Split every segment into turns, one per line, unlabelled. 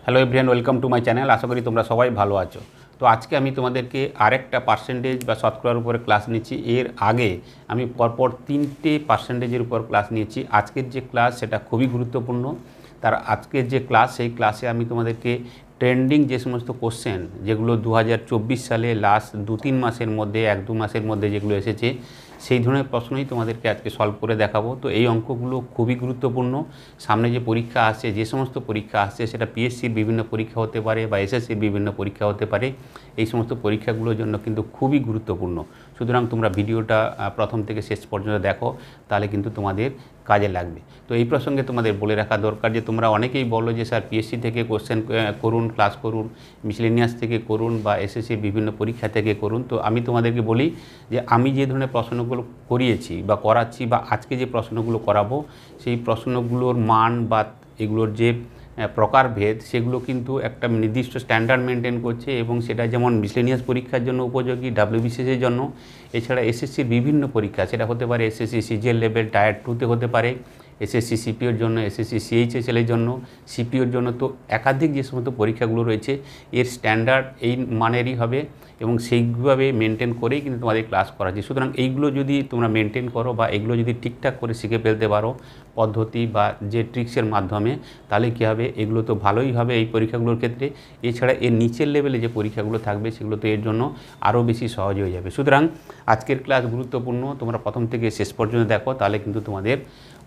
Hello everyone, welcome to my channel. আশা করি তোমরা সবাই ভালো আছো। তো আজকে আমি তোমাদেরকে আরেকটা পার্সেন্টেজ বা শতকরার উপরে ক্লাস নিচ্ছি। এর আগে আমি পরপর 3টে পার্সেন্টেজের উপর ক্লাস নিয়েছি। আজকের যে ক্লাস সেটা খুবই গুরুত্বপূর্ণ। তার আজকের যে ক্লাস, সেই ক্লাসে আমি তোমাদেরকে ট্রেন্ডিং যে সমস্ত কোশ্চেন, যেগুলো 2024 সালে লাস্ট 2-3 মাসের মধ্যে, 1-2 মাসের মধ্যে যেগুলো এসেছে, সেই ধরনের প্রশ্নই তোমাদেরকে আজকে সলভ করে দেখাবো। তো এই অঙ্কগুলো খুবই গুরুত্বপূর্ণ। সামনে যে পরীক্ষা আসছে, যে সমস্ত পরীক্ষা আসছে, সেটা পিএসসির বিভিন্ন পরীক্ষা হতে পারে বা এসএসসির বিভিন্ন পরীক্ষা হতে পারে। এই সমস্ত পরীক্ষাগুলোর জন্য কিন্তু খুবই গুরুত্বপূর্ণ। সুতরাং তোমরা ভিডিওটা প্রথম থেকে শেষ পর্যন্ত দেখো, তাহলে কিন্তু তোমাদের কাজে লাগবে। তো এই প্রসঙ্গে তোমাদের বলে রাখা দরকার যে তোমরা অনেকেই বলো যে স্যার পিএসসি থেকে কোশ্চেন করুন, ক্লাস করুন, মিসলেনিয়াস থেকে করুন বা এসএসসির বিভিন্ন পরীক্ষা থেকে করুন। তো আমি তোমাদেরকে বলি যে আমি যে ধরনের প্রশ্নগুলো করিয়েছি বা করাচ্ছি বা আজকে যে প্রশ্নগুলো করাবো, সেই প্রশ্নগুলোর মান বা এগুলোর যে প্রকারভেদ, সেগুলো কিন্তু একটা নির্দিষ্ট স্ট্যান্ডার্ড মেনটেন করছে এবং সেটা যেমন মিসলেনিয়াস পরীক্ষার জন্য উপযোগী, ডাব্লিউবিসিএসের জন্য, এছাড়া এসএসসির বিভিন্ন পরীক্ষা, সেটা হতে পারে এসএসসি সিজিএল লেভেল টায়ার 2তে হতে পারে, এসএসসি সিপিওর জন্য, এসএসসি সিএইচএসএলের জন্য, সিপিওর জন্য। তো একাধিক যে সমস্ত পরীক্ষাগুলো রয়েছে, এর স্ট্যান্ডার্ড এই মানেরই হবে এবং সেইভাবে মেনটেন করেই কিন্তু তোমাদের ক্লাস করাচ্ছি। সুতরাং এইগুলো যদি তোমরা মেনটেন করো বা এগুলো যদি ঠিকঠাক করে শিখে ফেলতে পারো পদ্ধতি বা যে ট্রিক্সের মাধ্যমে, তাহলে কী হবে, এগুলো তো ভালোই হবে এই পরীক্ষাগুলোর ক্ষেত্রে। এছাড়া এর নিচের লেভেলে যে পরীক্ষাগুলো থাকবে, সেগুলো তো এর জন্য আরও বেশি সহজ হয়ে যাবে। সুতরাং আজকের ক্লাস গুরুত্বপূর্ণ, তোমরা প্রথম থেকে শেষ পর্যন্ত দেখো, তাহলে কিন্তু তোমাদের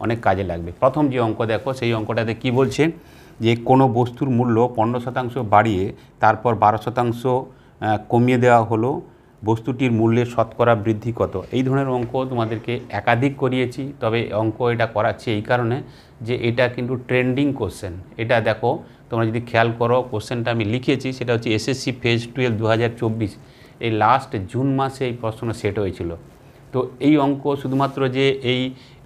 অনেক কাজে লাগবে। প্রথম যে অঙ্ক দেখো, সেই অঙ্কটাতে কি বলছে যে কোনো বস্তুর মূল্য 15% বাড়িয়ে তারপর 12% কমিয়ে দেওয়া হলো, বস্তুটির মূল্যের শতকরা বৃদ্ধি কত। এই ধরনের অঙ্ক তোমাদেরকে একাধিক করিয়েছি, তবে অঙ্ক এটা করাচ্ছি এই কারণে যে এটা কিন্তু ট্রেন্ডিং কোশ্চেন। এটা দেখো, তোমরা যদি খেয়াল করো, কোশ্চেনটা আমি লিখেছি, সেটা হচ্ছে এসএসসি ফেজ 12 2024, এই লাস্ট জুন মাসে এই প্রশ্ন সেট হয়েছিল। তো এই অঙ্ক শুধুমাত্র যে এই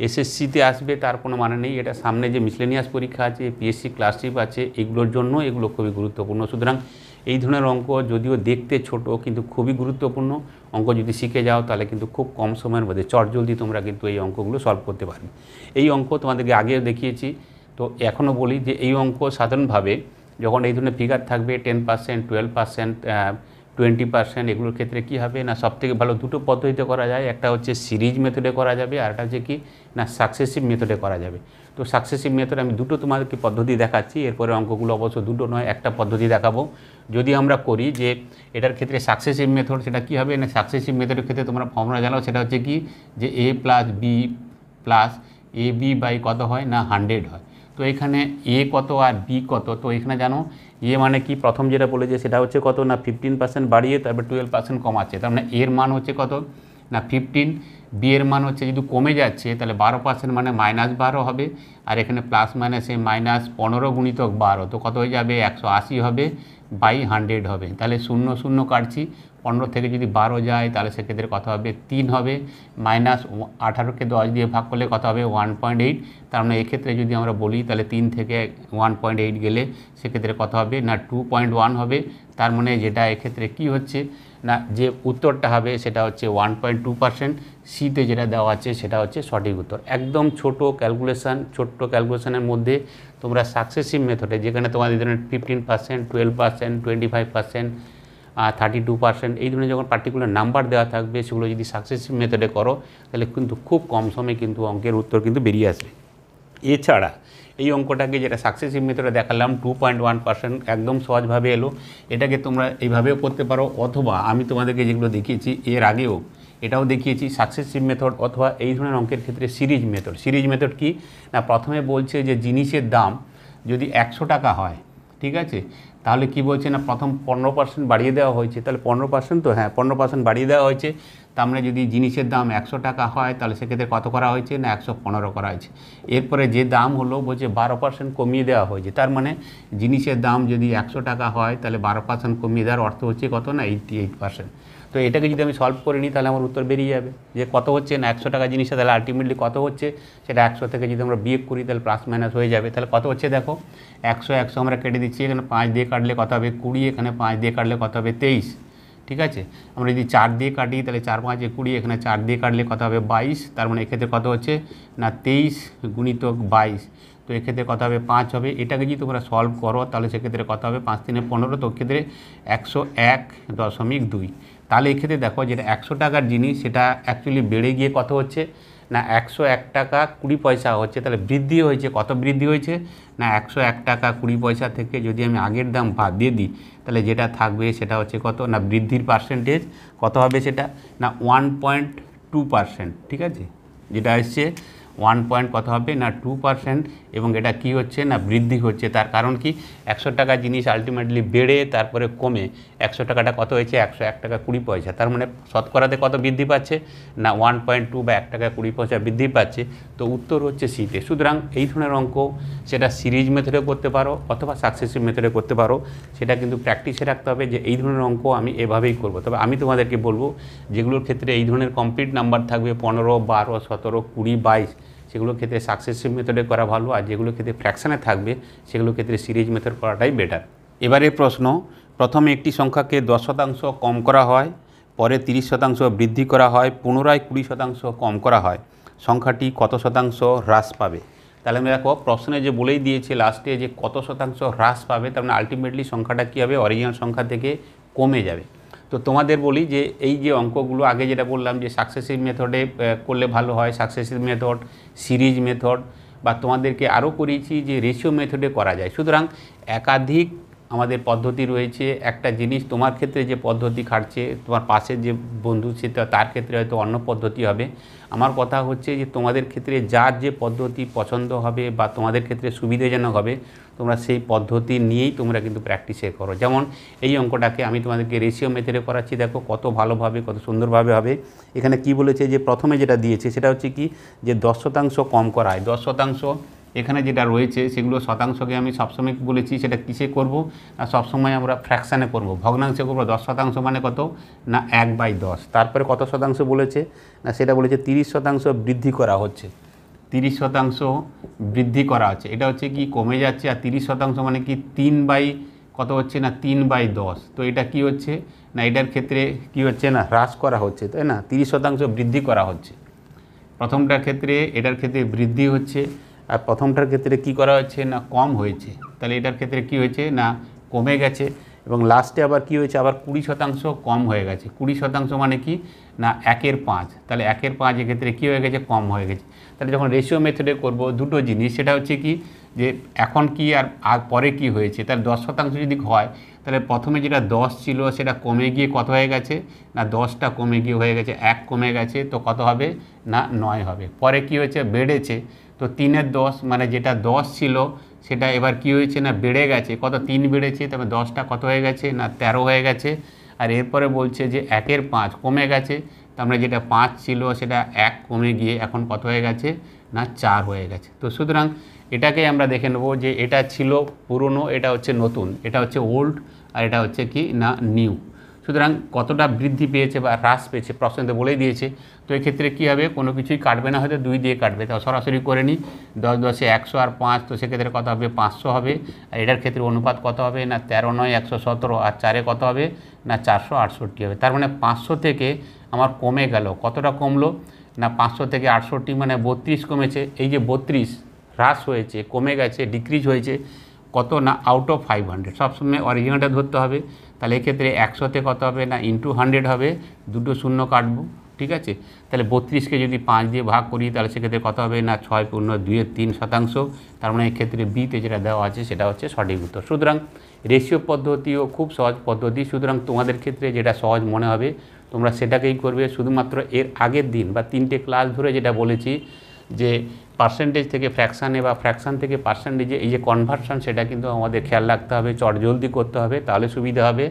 এসএসসিতে আসবে তার কোনো মানে নেই। এটা সামনে যে মিসলেনিয়াস পরীক্ষা আছে, পিএসসি ক্লাসশিপ আছে, এগুলোর জন্য এগুলো খুবই গুরুত্বপূর্ণ। সুতরাং এই ধরনের অঙ্ক যদিও দেখতে ছোট, কিন্তু খুবই গুরুত্বপূর্ণ। অঙ্ক যদি শিখে যাও, তাহলে কিন্তু খুব কম সময়ের মধ্যে চটজলদি তোমরা কিন্তু এই অঙ্কগুলো সলভ করতে পারবে। এই অঙ্ক তোমাদেরকে আগেও দেখিয়েছি, তো এখনও বলি যে এই অঙ্ক সাধারণভাবে যখন এই ধরনের ফিগার থাকবে 10%, 12%, 20%, এগুলোর ক্ষেত্রে কী হবে না, সবথেকে ভালো দুটো পদ্ধতিতে করা যায়। একটা হচ্ছে সিরিজ মেথডে করা যাবে, আর একটা হচ্ছে কি না সাকসেসিভ মেথডে করা যাবে। তো সাকসেসিভ মেথড আমি দুটো তোমাদেরকে পদ্ধতি দেখাচ্ছি। এরপরে অঙ্কগুলো অবশ্য দুটো নয়, একটা পদ্ধতি দেখাবো। যদি আমরা করি যে এটার ক্ষেত্রে সাকসেসিভ মেথড, সেটা কী হবে না, সাকসেসিভ মেথডের ক্ষেত্রে তোমরা ফর্মুলা জানো, সেটা হচ্ছে কি যে a + b + ab/, কত হয় না 100 হয়। তো এখানে a কত আর b কত, তো এখানে জানো এ মানে কি, প্রথম যেটা বলেছে সেটা হচ্ছে কত না 15% বাড়িয়ে তারপর 12% কমাচ্ছে, তার মানে এর মান হচ্ছে কত না 15, বি এর মান হচ্ছে যদি কমে যাচ্ছে তাহলে 12% মানে -12 হবে, আর এখানে প্লাস মাইনাসে -15 × 12, তো কত হয়ে যাবে 180 হবে বাই 100 হবে। তাহলে 0 0 কাটছি, 15 থেকে যদি 12 যায় তাহলে সেক্ষেত্রে কত হবে 3 হবে, -18কে 10 দিয়ে ভাগ করলে কত হবে 1.8। তার মানে এক্ষেত্রে যদি আমরা বলি তাহলে 3 থেকে 1.8 গেলে সেক্ষেত্রে কত হবে না 2.1 হবে। তার মানে যেটা এক্ষেত্রে কি হচ্ছে না, যে উত্তরটা হবে সেটা হচ্ছে 1.2%। সিতে যেটা দেওয়া আছে সেটা হচ্ছে সঠিক উত্তর। একদম ছোট্ট ক্যালকুলেশনের মধ্যে তোমরা সাকসেসিভ মেথডে, যেখানে তোমাদের ধরেন 15%, 12%, 25%, 32%, এই ধরনের যখন পার্টিকুলার নাম্বার দেওয়া থাকবে, সেগুলো যদি সাকসেসিভ মেথডে করো, তাহলে কিন্তু খুব কম সময়ে কিন্তু অঙ্কের উত্তর কিন্তু বেরিয়ে আসবে। এছাড়া এই অঙ্কটাকে যেটা সাকসেসিভ মেথডে দেখালাম 2.1%, একদম সহজভাবে এলো। এটাকে তোমরা এইভাবেও করতে পারো, অথবা আমি তোমাদেরকে যেগুলো দেখিয়েছি এর আগেও এটাও দেখিয়েছি, সাকসেসিভ মেথড অথবা এই ধরনের অঙ্কের ক্ষেত্রে সিরিজ মেথড। সিরিজ মেথড কি না, প্রথমে বলছে যে জিনিসের দাম যদি 100 টাকা হয়, ঠিক আছে, তাহলে কি বলছে না প্রথম 15% বাড়িয়ে দেওয়া হয়েছে, তাহলে 15%, তো হ্যাঁ 15% বাড়িয়ে দেওয়া হয়েছে। তার মানে যদি জিনিসের দাম 100 টাকা হয়, তাহলে সেক্ষেত্রে কত করা হয়েছে না 115 করা হয়েছে। এরপরে যে দাম হলো বলছে 12% কমিয়ে দেওয়া হয়েছে, তার মানে জিনিসের দাম যদি 100 টাকা হয়, তাহলে 12% কমিয়ে দেওয়ার অর্থ হচ্ছে কত না 88%। তো এটাকে যদি আমি সলভ করে নিই, তাহলে আমার উত্তর বেরিয়ে যাবে যে কত হচ্ছে না 100 টাকা জিনিসটা, তাহলে আলটিমেটলি কত হচ্ছে সেটা 100 থেকে যদি আমরা বিয়োগ করি তাহলে প্লাস মাইনাস হয়ে যাবে। তাহলে কত হচ্ছে দেখো, 100 আমরা কেটে দিচ্ছি, এখানে 5 দিয়ে কাটলে কত হবে 20, এখানে 5 দিয়ে কাটলে কত হবে 23, ঠিক আছে। আমরা যদি 4 দিয়ে কাটি তাহলে 4 5 20, এখানে 4 দিয়ে কাটলে কত হবে 22, তার মানে এক্ষেত্রে কত হচ্ছে না 23 × 22। তো এক্ষেত্রে কত হবে 5 হবে। এটাকে যদি তোমরা সলভ করো তাহলে সেক্ষেত্রে কত হবে 5 3 15, তো ক্ষেত্রে 101.2। তাহলে এক্ষেত্রে দেখো যেটা 100 টাকার জিনিস সেটা অ্যাকচুয়ালি বেড়ে গিয়ে কত হচ্ছে না 101 টাকা 20 পয়সা হচ্ছে। তাহলে বৃদ্ধি হয়েছে, কত বৃদ্ধি হয়েছে না 101 টাকা 20 পয়সা থেকে যদি আমি আগের দাম বাদ দিয়ে দিই তাহলে যেটা থাকবে সেটা হচ্ছে কত না বৃদ্ধির পার্সেন্টেজ কত হবে সেটা না 1.2%। ঠিক আছে, যেটা এসছে 1 কত হবে না 2%, এবং এটা কি হচ্ছে না বৃদ্ধি হচ্ছে। তার কারণ কি 100 টাকা জিনিস আলটিমেটলি বেড়ে তারপরে কমে 100 টাকাটা কত হয়েছে 101 টাকা 20 পয়সা। তার মানে শতকরাতে কত বৃদ্ধি পাচ্ছে না 1.2 বা 1 টাকা 20 পয়সা বৃদ্ধি পাচ্ছে। তো উত্তর হচ্ছে সিতে। সুতরাং এই ধরনের অঙ্ক সেটা সিরিজ মেথডে করতে পারো অথবা সাকসেসিভ মেথডে করতে পারো, সেটা কিন্তু প্র্যাকটিসে রাখতে হবে যে এই ধরনের অঙ্ক আমি এভাবেই করব। তবে আমি তোমাদেরকে বলবো যেগুলোর ক্ষেত্রে এই ধরনের কমপ্লিট নাম্বার থাকবে 15, 12, 17, 20, 22, সেগুলোর ক্ষেত্রে সাকসেসিভ মেথডে করা ভালো, আর যেগুলোর ক্ষেত্রে ফ্র্যাকশানে থাকবে সেগুলোর ক্ষেত্রে সিরিজ মেথড করাটাই বেটার। এবারে প্রশ্ন, প্রথমে একটি সংখ্যাকে 10% কম করা হয়, পরে 30% বৃদ্ধি করা হয়, পুনরায় 20% কম করা হয়, সংখ্যাটি কত শতাংশ হ্রাস পাবে? তাহলে আমি দেখো প্রশ্নে যে বলেই দিয়েছে লাস্টে যে কত শতাংশ হ্রাস পাবে, তার মানে আলটিমেটলি সংখ্যাটা কী হবে অরিজিনাল সংখ্যা থেকে কমে যাবে। তো তোমাদের বলি যে এই যে অঙ্কগুলো আগে যেটা বললাম যে সাকসেসিভ মেথডে করলে ভালো হয়, সাকসেসিভ মেথড, সিরিজ মেথড, বা তোমাদেরকে আরও করিয়েছি যে রেশিও মেথডে করা যায়। সুতরাং একাধিক আমাদের পদ্ধতি রয়েছে। একটা জিনিস তোমার ক্ষেত্রে যে পদ্ধতি খাটছে, তোমার পাশের যে বন্ধু সেটা তার ক্ষেত্রে হয়তো অন্য পদ্ধতি হবে। আমার কথা হচ্ছে যে তোমাদের ক্ষেত্রে যার যে পদ্ধতি পছন্দ হবে বা তোমাদের ক্ষেত্রে সুবিধাজনক হবে তোমরা সেই পদ্ধতি নিয়েই তোমরা কিন্তু প্র্যাকটিসে করো। যেমন এই অঙ্কটাকে আমি তোমাদেরকে রেশিও মেথডে করাচ্ছি, দেখো কত ভালোভাবে কত সুন্দরভাবে হবে। এখানে কি বলেছে যে প্রথমে যেটা দিয়েছে সেটা হচ্ছে কি যে 10% কম করা হয়। 10% এখানে যেটা রয়েছে সেগুলো শতাংশকে আমি সবসময় বলেছি সেটা কিসে করব না সবসময় আমরা ফ্র্যাকশানে করব, ভগ্নাংশে করব। 10% মানে কত না 1/10। তারপরে কত শতাংশ বলেছে না সেটা বলেছে 30% বৃদ্ধি করা হচ্ছে, 30% বৃদ্ধি করা হচ্ছে। এটা হচ্ছে কি কমে যাচ্ছে, আর 30% মানে কি 3 কত হচ্ছে না 3/10। তো এটা কি হচ্ছে না এটার ক্ষেত্রে কি হচ্ছে না হ্রাস করা হচ্ছে, তাই না? 30% বৃদ্ধি করা হচ্ছে প্রথমটার ক্ষেত্রে, এটার ক্ষেত্রে বৃদ্ধি হচ্ছে, আর প্রথমটার ক্ষেত্রে কি করা হচ্ছে না কম হয়েছে। তাহলে এটার ক্ষেত্রে কি হয়েছে না কমে গেছে, এবং লাস্টে আবার কি হয়েছে আবার 20% কম হয়ে গেছে। 20% মানে কি না 1/5। তাহলে 1/5 এক্ষেত্রে কী হয়ে গেছে কম হয়ে গেছে। তাহলে যখন রেশিও মেথডে করব দুটো জিনিস, সেটা হচ্ছে কি যে এখন কি আর পরে কি হয়েছে। তাহলে 10% যদি হয় তাহলে প্রথমে যেটা 10 ছিল সেটা কমে গিয়ে কত হয়ে গেছে না 10টা কমে গিয়ে হয়ে গেছে 1 কমে গেছে, তো কত হবে না 9 হবে। পরে কি হয়েছে বেড়েছে, তো 3/10 মানে যেটা 10 ছিল সেটা এবার কি হয়েছে না বেড়ে গেছে, কত 3 বেড়েছে, তবে 10টা কত হয়ে গেছে না 13 হয়ে গেছে। আর এরপরে বলছে যে 1/5 কমে গেছে, তার যেটা 5 ছিল সেটা 1 কমে গিয়ে এখন কত হয়ে গেছে না 4 হয়ে গেছে। তো সুতরাং এটাকে আমরা দেখে নেব যে এটা ছিল পুরনো, এটা হচ্ছে নতুন, এটা হচ্ছে ওল্ড, আর এটা হচ্ছে কি না নিউ। সুতরাং কতটা বৃদ্ধি পেয়েছে বা হ্রাস পেয়েছে প্রশ্নতে বলেই দিয়েছে। তো এক্ষেত্রে কী হবে কোনো কিছুই কাটবে না, হয়তো 2 দিয়ে কাটবে। তাও সরাসরি করে নিই, 10 10 100 আর 5, তো সেক্ষেত্রে কত হবে 500 হবে। আর এটার ক্ষেত্রে অনুপাত কত হবে না 13 9 117, আর 4-এ কত হবে না 468 হবে। তার মানে 500 থেকে আমার কমে গেল, কতটা কমলো না 500 থেকে 68 মানে 32 কমেছে। এই যে 32 হ্রাস হয়েছে, কমে গেছে, ডিক্রিজ হয়েছে কত না আউট অফ 500। সবসময় অরিজিনালটা ধরতে হবে। তাহলে এক্ষেত্রে 100তে কত হবে না ইন্টু 100 হবে, দুটো শূন্য কাটবো, ঠিক আছে। তাহলে 32কে যদি 5 দিয়ে ভাগ করি তাহলে সেক্ষেত্রে কত হবে না 6 পূর্ণ 2/3%। তার মানে এক্ষেত্রে বিতে যেটা দেওয়া আছে সেটা হচ্ছে সঠিক উত্তর। সুতরাং রেশিও পদ্ধতিও খুব সহজ পদ্ধতি। সুতরাং তোমাদের ক্ষেত্রে যেটা সহজ মনে হবে তোমরা সেটাকেই করবে। শুধুমাত্র এর আগের দিন বা 3টে ক্লাস ধরে যেটা বলেছি যে পার্সেন্টেজ থেকে ফ্র্যাকশানে বা ফ্র্যাকশান থেকে পার্সেন্টেজে এই যে কনভার্সন সেটা কিন্তু আমাদের খেয়াল রাখতে হবে, চটজলদি করতে হবে, তাহলে সুবিধা হবে।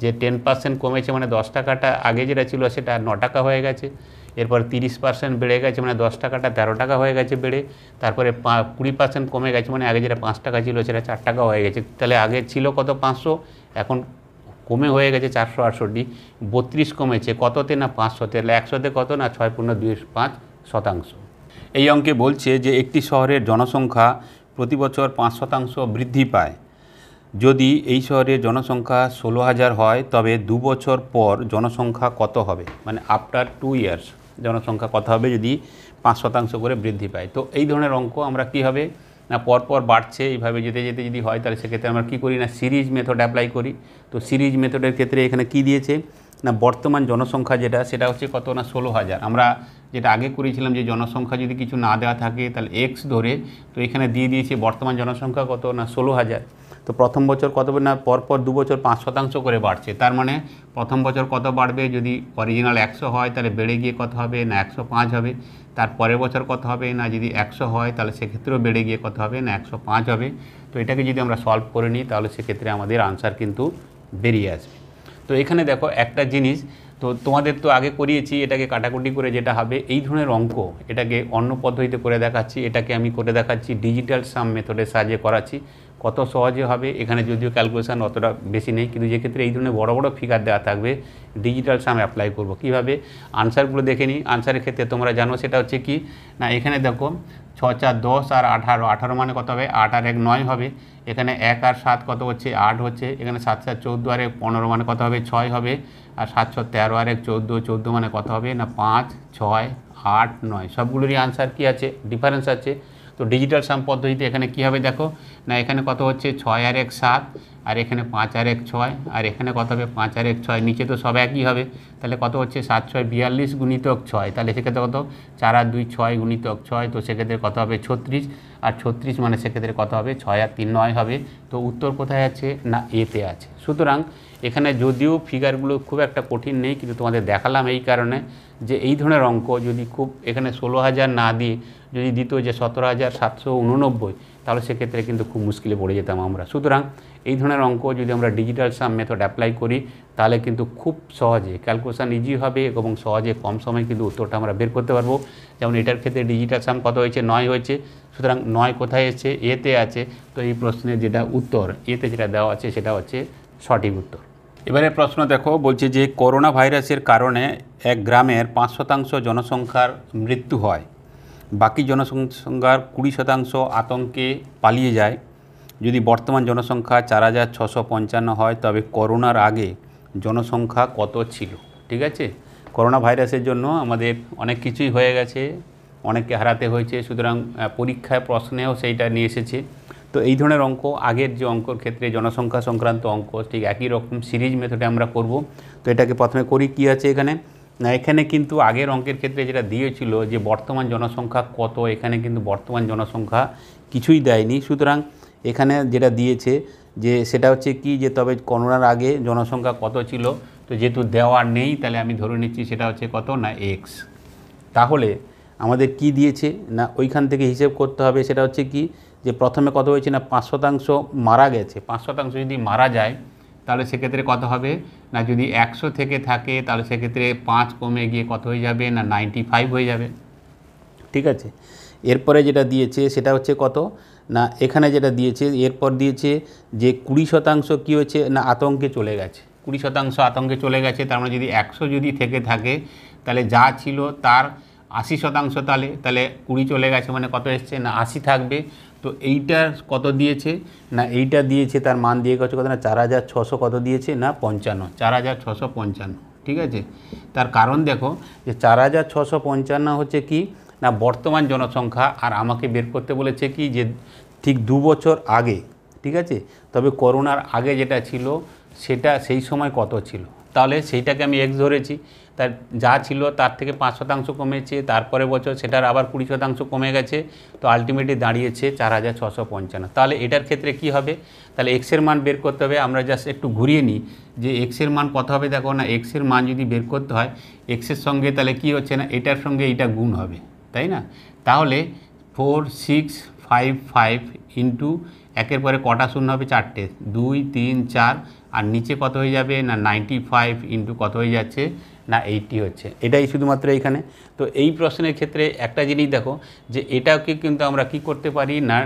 যে 10% কমেছে মানে 10 টাকাটা আগে যেটা ছিল সেটা 9 টাকা হয়ে গেছে, এরপর 30% বেড়ে গেছে মানে 10 টাকাটা 13 টাকা হয়ে গেছে বেড়ে, তারপরে 20% কমে গেছে মানে আগে যেটা 5 টাকা ছিল সেটা 4 টাকা হয়ে গেছে। তাহলে আগে ছিল কত 500, এখন কমে হয়ে গেছে 468। 32 কমেছে কততে না 500তে, তাহলে 100তে কত না 6.25%। এই অঙ্কে বলছে যে একটি শহরের জনসংখ্যা প্রতি বছর 5% বৃদ্ধি পায়। যদি এই শহরের জনসংখ্যা 16,000 হয় তবে 2 বছর পর জনসংখ্যা কত হবে, মানে আফটার 2 ইয়ার্স জনসংখ্যা কত হবে যদি 5% করে বৃদ্ধি পায়। তো এই ধরনের অঙ্ক আমরা কি হবে না পরপর বাড়ছে, এইভাবে যেতে যেতে যদি হয় তাহলে সেক্ষেত্রে আমরা কী করি না সিরিজ মেথড অ্যাপ্লাই করি। তো সিরিজ মেথডের ক্ষেত্রে এখানে কি দিয়েছে না বর্তমান জনসংখ্যা যেটা সেটা হচ্ছে কত না 16,000। আমরা যেটা আগে করেছিলাম যে জনসংখ্যা যদি কিছু না দেওয়া থাকে তাহলে এক্স ধরে, তো এখানে দিয়ে দিয়েছি বর্তমান জনসংখ্যা কত না 16,000। তো প্রথম বছর কত না পরপর 2 বছর 5% করে বাড়ছে, তার মানে প্রথম বছর কত বাড়বে, যদি অরিজিনাল 100 হয় তাহলে বেড়ে গিয়ে কত হবে না 105 হবে। তার পরের বছর কত হবে না যদি 100 হয় তাহলে সেক্ষেত্রেও বেড়ে গিয়ে কত হবে না 105 হবে। তো এটাকে যদি আমরা সলভ করে নিই তাহলে সেক্ষেত্রে আমাদের আনসার কিন্তু বেরিয়ে আসবে। তো এখানে দেখো একটা জিনিস, তো তোমাদের তো আগে করিয়েছি এটাকে কাটাকুটি করে যেটা হবে এই ধরনের অঙ্ক, এটাকে অন্য পদ্ধতিতে করে দেখাচ্ছি। এটাকে আমি করে দেখাচ্ছি ডিজিটাল সাম মেথডের সাহায্যে করাচ্ছি, কত সহজে হবে। এখানে যদিও ক্যালকুলেশন অতটা বেশি নেই, কিন্তু যে ক্ষেত্রে এই ধরনের বড় বড় ফিগার দেওয়া থাকবে ডিজিটাল সাম অ্যাপ্লাই করব কীভাবে আনসারগুলো দেখে নিই। আনসারের ক্ষেত্রে তোমরা জানো সেটা হচ্ছে কি না এখানে দেখো 6 4 10 আর 18, 18 মানে কত হবে 8 আর 1 9 হবে। এখানে 1 আর 7 কত হচ্ছে 8 হচ্ছে। এখানে 7 7 14 আর 1 15 মানে কত হবে 6 হবে। আর 7 6 13 আর 1 14, 14 মানে কত হবে না 5 6 8 9, সবগুলোরই আনসার কি আছে ডিফারেন্স আছে। তো ডিজিটাল সাম পদ্ধতিতে এখানে কী হবে দেখো না এখানে কত হচ্ছে 6 আর 1 7, আর এখানে 5 আর 1 6, আর এখানে কত হবে 5 আর 1 6, নিচে তো সব একই হবে। তাহলে কত হচ্ছে 7 6 42 গুণিতক 6, তাহলে সেক্ষেত্রে কত 4 আর 2 6 গুণিতক 6, তো সেক্ষেত্রে কত হবে 36, আর 36 মানে সেক্ষেত্রে কত হবে 6 আর 3 9 হবে। তো উত্তর কোথায় আছে না এতে আছে। সুতরাং এখানে যদিও ফিগারগুলো খুব একটা কঠিন নেই, কিন্তু তোমাদের দেখালাম এই কারণে যে এই ধরনের অঙ্ক যদি খুব এখানে 16,000 না দিয়ে যদি দিত যে 17,789, তাহলে সেক্ষেত্রে কিন্তু খুব মুশকিলে পড়ে যেতাম আমরা। সুতরাং এই ধরনের অঙ্ক যদি আমরা ডিজিটাল সাম মেথড অ্যাপ্লাই করি তাহলে কিন্তু খুব সহজে ক্যালকুলেশন ইজি হবে এবং সহজে কম সময়ে কিন্তু উত্তরটা আমরা বের করতে পারবো। যেমন এটার ক্ষেত্রে ডিজিটাল সাম কত হয়েছে 9 হয়েছে, সুতরাং 9 কোথায় এসেছে এতে আছে। তো এই প্রশ্নের যেটা উত্তর এতে যেটা দেওয়া আছে সেটা হচ্ছে সঠিক উত্তর। এবারে প্রশ্ন দেখো, বলছে যে করোনা ভাইরাসের কারণে এক গ্রামের 5% জনসংখ্যার মৃত্যু হয়, বাকি জনসংখ্যার 20% আতঙ্কে পালিয়ে যায়। যদি বর্তমান জনসংখ্যা 4,655 হয় তবে করোনার আগে জনসংখ্যা কত ছিল। ঠিক আছে, করোনা ভাইরাসের জন্য আমাদের অনেক কিছুই হয়ে গেছে, অনেককে হারাতে হয়েছে, সুতরাং পরীক্ষায় প্রশ্নেও সেইটা নিয়ে এসেছে। তো এই ধরনের অঙ্ক আগের যে অঙ্কর ক্ষেত্রে জনসংখ্যা সংক্রান্ত অঙ্ক ঠিক একই রকম সিরিজ মেথডে আমরা করব। তো এটাকে প্রথমে করি কি আছে এখানে না এখানে কিন্তু আগের অঙ্কের ক্ষেত্রে যেটা দিয়েছিল যে বর্তমান জনসংখ্যা কত, এখানে কিন্তু বর্তমান জনসংখ্যা কিছুই দেয়নি। সুতরাং এখানে যেটা দিয়েছে যে সেটা হচ্ছে কি যে তবে করোনার আগে জনসংখ্যা কত ছিল, তো যেহেতু দেওয়া নেই তাহলে আমি ধরে নিচ্ছি সেটা হচ্ছে কত না এক্স। তাহলে আমাদের কি দিয়েছে না ওইখান থেকে হিসেব করতে হবে, সেটা হচ্ছে কি যে প্রথমে কত হয়েছে না 5% মারা গেছে। 5% যদি মারা যায় তাহলে সেক্ষেত্রে কত হবে না যদি 100 থেকে থাকে তাহলে সেক্ষেত্রে 5 কমে গিয়ে কত হয়ে যাবে না 95 হয়ে যাবে। ঠিক আছে, এরপরে যেটা দিয়েছে সেটা হচ্ছে কত না এখানে যেটা দিয়েছে এরপর দিয়েছে যে 20% কী হয়েছে না আতঙ্কে চলে গেছে। 20% আতঙ্কে চলে গেছে, তার মানে যদি 100 যদি থেকে থাকে তাহলে যা ছিল তার 80%, তাহলে 20 চলে গেছে মানে কত এসছে না 80 থাকবে। তো এইটার কত দিয়েছে না এইটা দিয়েছে তার মান দিয়ে গেছে কত না 4,600 কত দিয়েছে না 55, 4,655। ঠিক আছে, তার কারণ দেখো যে 4,655 হচ্ছে কি না বর্তমান জনসংখ্যা, আর আমাকে বের করতে বলেছে কি যে ঠিক 2 বছর আগে। ঠিক আছে, তবে করোনার আগে যেটা ছিল সেটা সেই সময় কত ছিল, তাহলে সেইটাকে আমি এক্স ধরেছি। তার যা ছিল তার থেকে 5% কমেছে, তারপরে বছর সেটার আবার 20% কমে গেছে, তো আলটিমেটলি দাঁড়িয়েছে 4,655। তাহলে এটার ক্ষেত্রে কি হবে, তাহলে এক্সের মান বের করতে হবে। আমরা জাস্ট একটু ঘুরিয়ে নিই যে এক্সের মান কত হবে। দেখো না এক্সের মান যদি বের করতে হয় এক্সের সঙ্গে তাহলে কি হচ্ছে না এটার সঙ্গে এইটা গুণ হবে, তাই না। তাহলে 4 6 5 5 ইন্টু একের পরে কটা শূন্য হবে 4টে, 2 3 4, আর নিচে কত হয়ে যাবে না 95 ইন্টু কত হয়ে যাচ্ছে না 80 হচ্ছে। এটাই শুধুমাত্র এইখানে। তো এই প্রশ্নের ক্ষেত্রে একটা জিনিস দেখো যে এটাকে কিন্তু আমরা কি করতে পারি না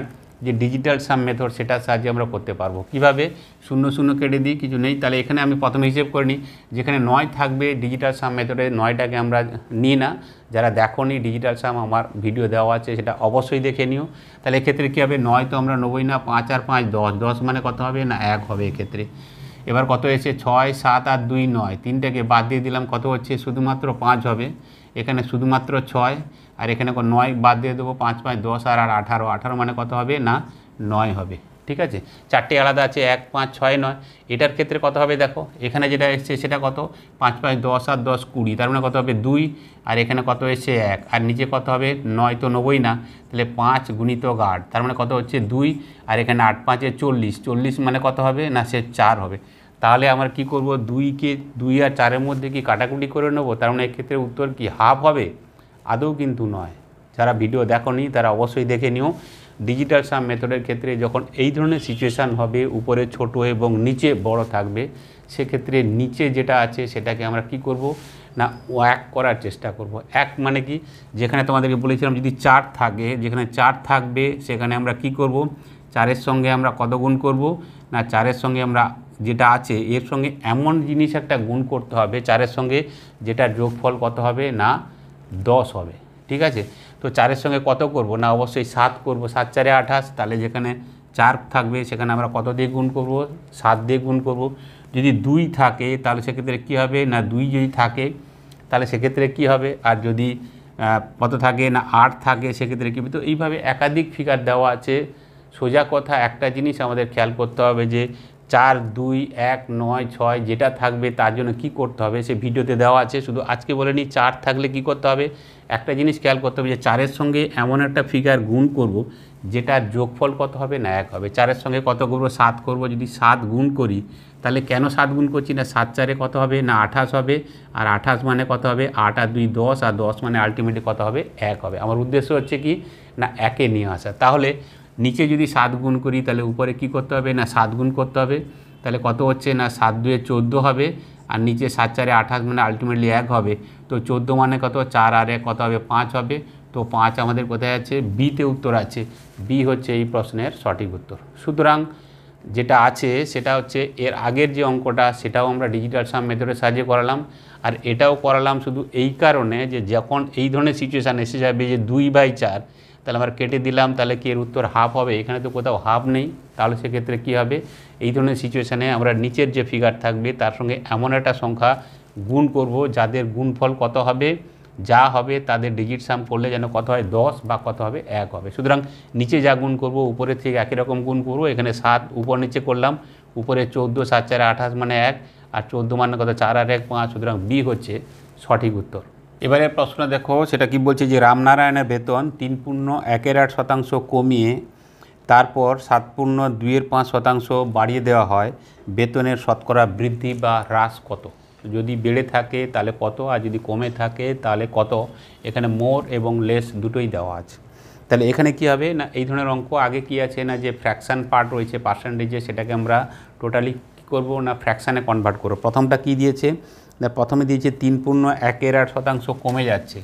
যে ডিজিটাল সাম মেথড সেটার সাহায্যে আমরা করতে পারবো। কিভাবে 0 0 কেটে দিই কিছু নেই, তাহলে এখানে আমি প্রথমে হিসেব করে নিই যেখানে 9 থাকবে ডিজিটাল সাম মেথডে 9টাকে আমরা নিই না। যারা দেখোনি ডিজিটাল সাম আমার ভিডিও দেওয়া আছে সেটা অবশ্যই দেখে নিও। তাহলে এক্ষেত্রে কী হবে 9 তো আমরা নেবই না, 5 আর 5 10, 10 মানে কত হবে না 1 হবে। এক্ষেত্রে এবার কত হয়েছে 6, 7 আর 2, 9, তিনটাকে বাদ দিয়ে দিলাম, কত হচ্ছে শুধুমাত্র 5 হবে। এখানে শুধুমাত্র 6 আর এখানে 9 বাদ দিয়ে দেবো, 5, 5, 10 আর 18, 18 মানে কত হবে না 9 হবে। ঠিক আছে, চারটে আলাদা আছে, 1, 5, 6, 9। এটার ক্ষেত্রে কত হবে দেখো, এখানে যেটা এসছে সেটা কত 5, 5, 10 আর 10, 20, তার মানে কত হবে 2, আর এখানে কত এসছে 1, আর নিচে কত হবে 9 তো 90 না, তাহলে 5 গুণিতক 8, তার মানে কত হচ্ছে 2, আর এখানে 8, 5 এ 40, 40 মানে কত হবে না সে 4 হবে। তাহলে আমরা কি করব, 2কে 2 আর 4-এর মধ্যে কি কাটাকুটি করে নেব, তার মানে এক্ষেত্রে উত্তর কি হাফ হবে? আদৌ কিন্তু নয়। যারা ভিডিও দেখোনি তারা অবশ্যই দেখে নিও। ডিজিটাল সাম মেথডের ক্ষেত্রে যখন এই ধরনের সিচুয়েশান হবে, উপরে ছোট এবং নিচে বড় থাকবে, সেক্ষেত্রে নিচে যেটা আছে সেটাকে আমরা কি করব না 1 করার চেষ্টা করব। 1 মানে কি, যেখানে তোমাদেরকে বলেছিলাম যদি 4 থাকে, যেখানে 4 থাকবে সেখানে আমরা কি করব, 4-এর সঙ্গে আমরা কত গুণ করব না 4-এর সঙ্গে আমরা যেটা আছে এর সঙ্গে এমন জিনিস একটা গুণ করতে হবে 4-এর সঙ্গে, যেটার যোগফল কত হবে না 10 হবে। ঠিক আছে, তো 4-এর সঙ্গে কত করব না অবশ্যই 7 করব, 7, 4, 28, তাহলে যেখানে 4 থাকবে সেখানে আমরা কত দিয়ে গুণ করব, 7 দিয়ে গুণ করব। যদি 2 থাকে তাহলে সেক্ষেত্রে কী হবে না 2 যদি থাকে তাহলে সেক্ষেত্রে কী হবে, আর যদি কত থাকে না 8 থাকে সেক্ষেত্রে কী হবে। তো এইভাবে একাধিক ফিগার দেওয়া আছে। সোজা কথা একটা জিনিস আমাদের খেয়াল করতে হবে যে 4, 2, 1, 9, 6 যেটা থাকবে তার জন্য কি করতে হবে সে ভিডিওতে দেওয়া আছে, শুধু আজকে বলে নিই 4 থাকলে কি করতে হবে। একটা জিনিস খেয়াল করতে হবে যে 4-এর সঙ্গে এমন একটা ফিগার গুণ করব যেটার যোগফল কত হবে না 1 হবে। 4-এর সঙ্গে কত করব 7 করব, যদি 7 গুণ করি তাহলে কেন 7 গুণ করছি না 7, 4-এ কত হবে না 28 হবে, আর 28 মানে কত হবে 8 আর 2, 10, আর 10 মানে আলটিমেটলি কত হবে 1 হবে। আমার উদ্দেশ্য হচ্ছে কি না 1-এ নিয়ে আসা। তাহলে নিচে যদি 7 গুণ করি তাহলে উপরে কি করতে হবে না 7 গুণ করতে হবে, তাহলে কত হচ্ছে না 7, 2, 14 হবে, আর নিচে 7, 4, 28 মানে আলটিমেটলি 1 হবে। তো 14 মানে কত 4 আর 1 কত হবে 5 হবে। তো 5 আমাদের কোথায় আছে, বিতে উত্তর আছে। বি হচ্ছে এই প্রশ্নের সঠিক উত্তর। সুতরাং যেটা আছে সেটা হচ্ছে এর আগের যে অঙ্কটা সেটাও আমরা ডিজিটাল সাম মেথডের সাহায্যে করালাম, আর এটাও করালাম শুধু এই কারণে যে যখন এই ধরনের সিচুয়েশান এসে যাবে যে 2/4, তাহলে আমরা কেটে দিলাম, তাহলে কি এর উত্তর হাফ হবে? এখানে তো কোথাও হাফ নেই, তাহলে সেক্ষেত্রে কী হবে, এই ধরনের সিচুয়েশানে আমরা নিচের যে ফিগার থাকবে তার সঙ্গে এমন একটা সংখ্যা গুণ করব যাদের গুণফল কত হবে, যা হবে তাদের ডিজিট সাম করলে যেন কত হয় 10 বা কত হবে 1 হবে। সুতরাং নিচে যা গুণ করব উপরের থেকে একই রকম গুণ করব। এখানে 7 উপর নিচে করলাম, উপরে 14, 7, 4, 28 মানে 1, আর 14 মানে কত 4 আর 1, 5। সুতরাং বি হচ্ছে সঠিক উত্তর। এবারে প্রশ্ন দেখো, সেটা কি বলছে যে রামনারায়ণের বেতন 3.1% কমিয়ে তারপর 7.2% বাড়িয়ে দেওয়া হয়, বেতনের শতকরা বৃদ্ধি বা হ্রাস কত? যদি বেড়ে থাকে তাহলে কত, আর যদি কমে থাকে তাহলে কত? এখানে মোর এবং লেস দুটোই দেওয়া আছে। তাহলে এখানে কি হবে না এই ধরনের অঙ্ক আগে কি আছে না যে ফ্র্যাকশান পার্ট রয়েছে পার্সেন্টেজে, সেটাকে আমরা টোটালি কী করবো না ফ্র্যাকশানে কনভার্ট করবো। প্রথমটা কি দিয়েছে না প্রথমে দিয়েছে 3.1% কমে যাচ্ছে,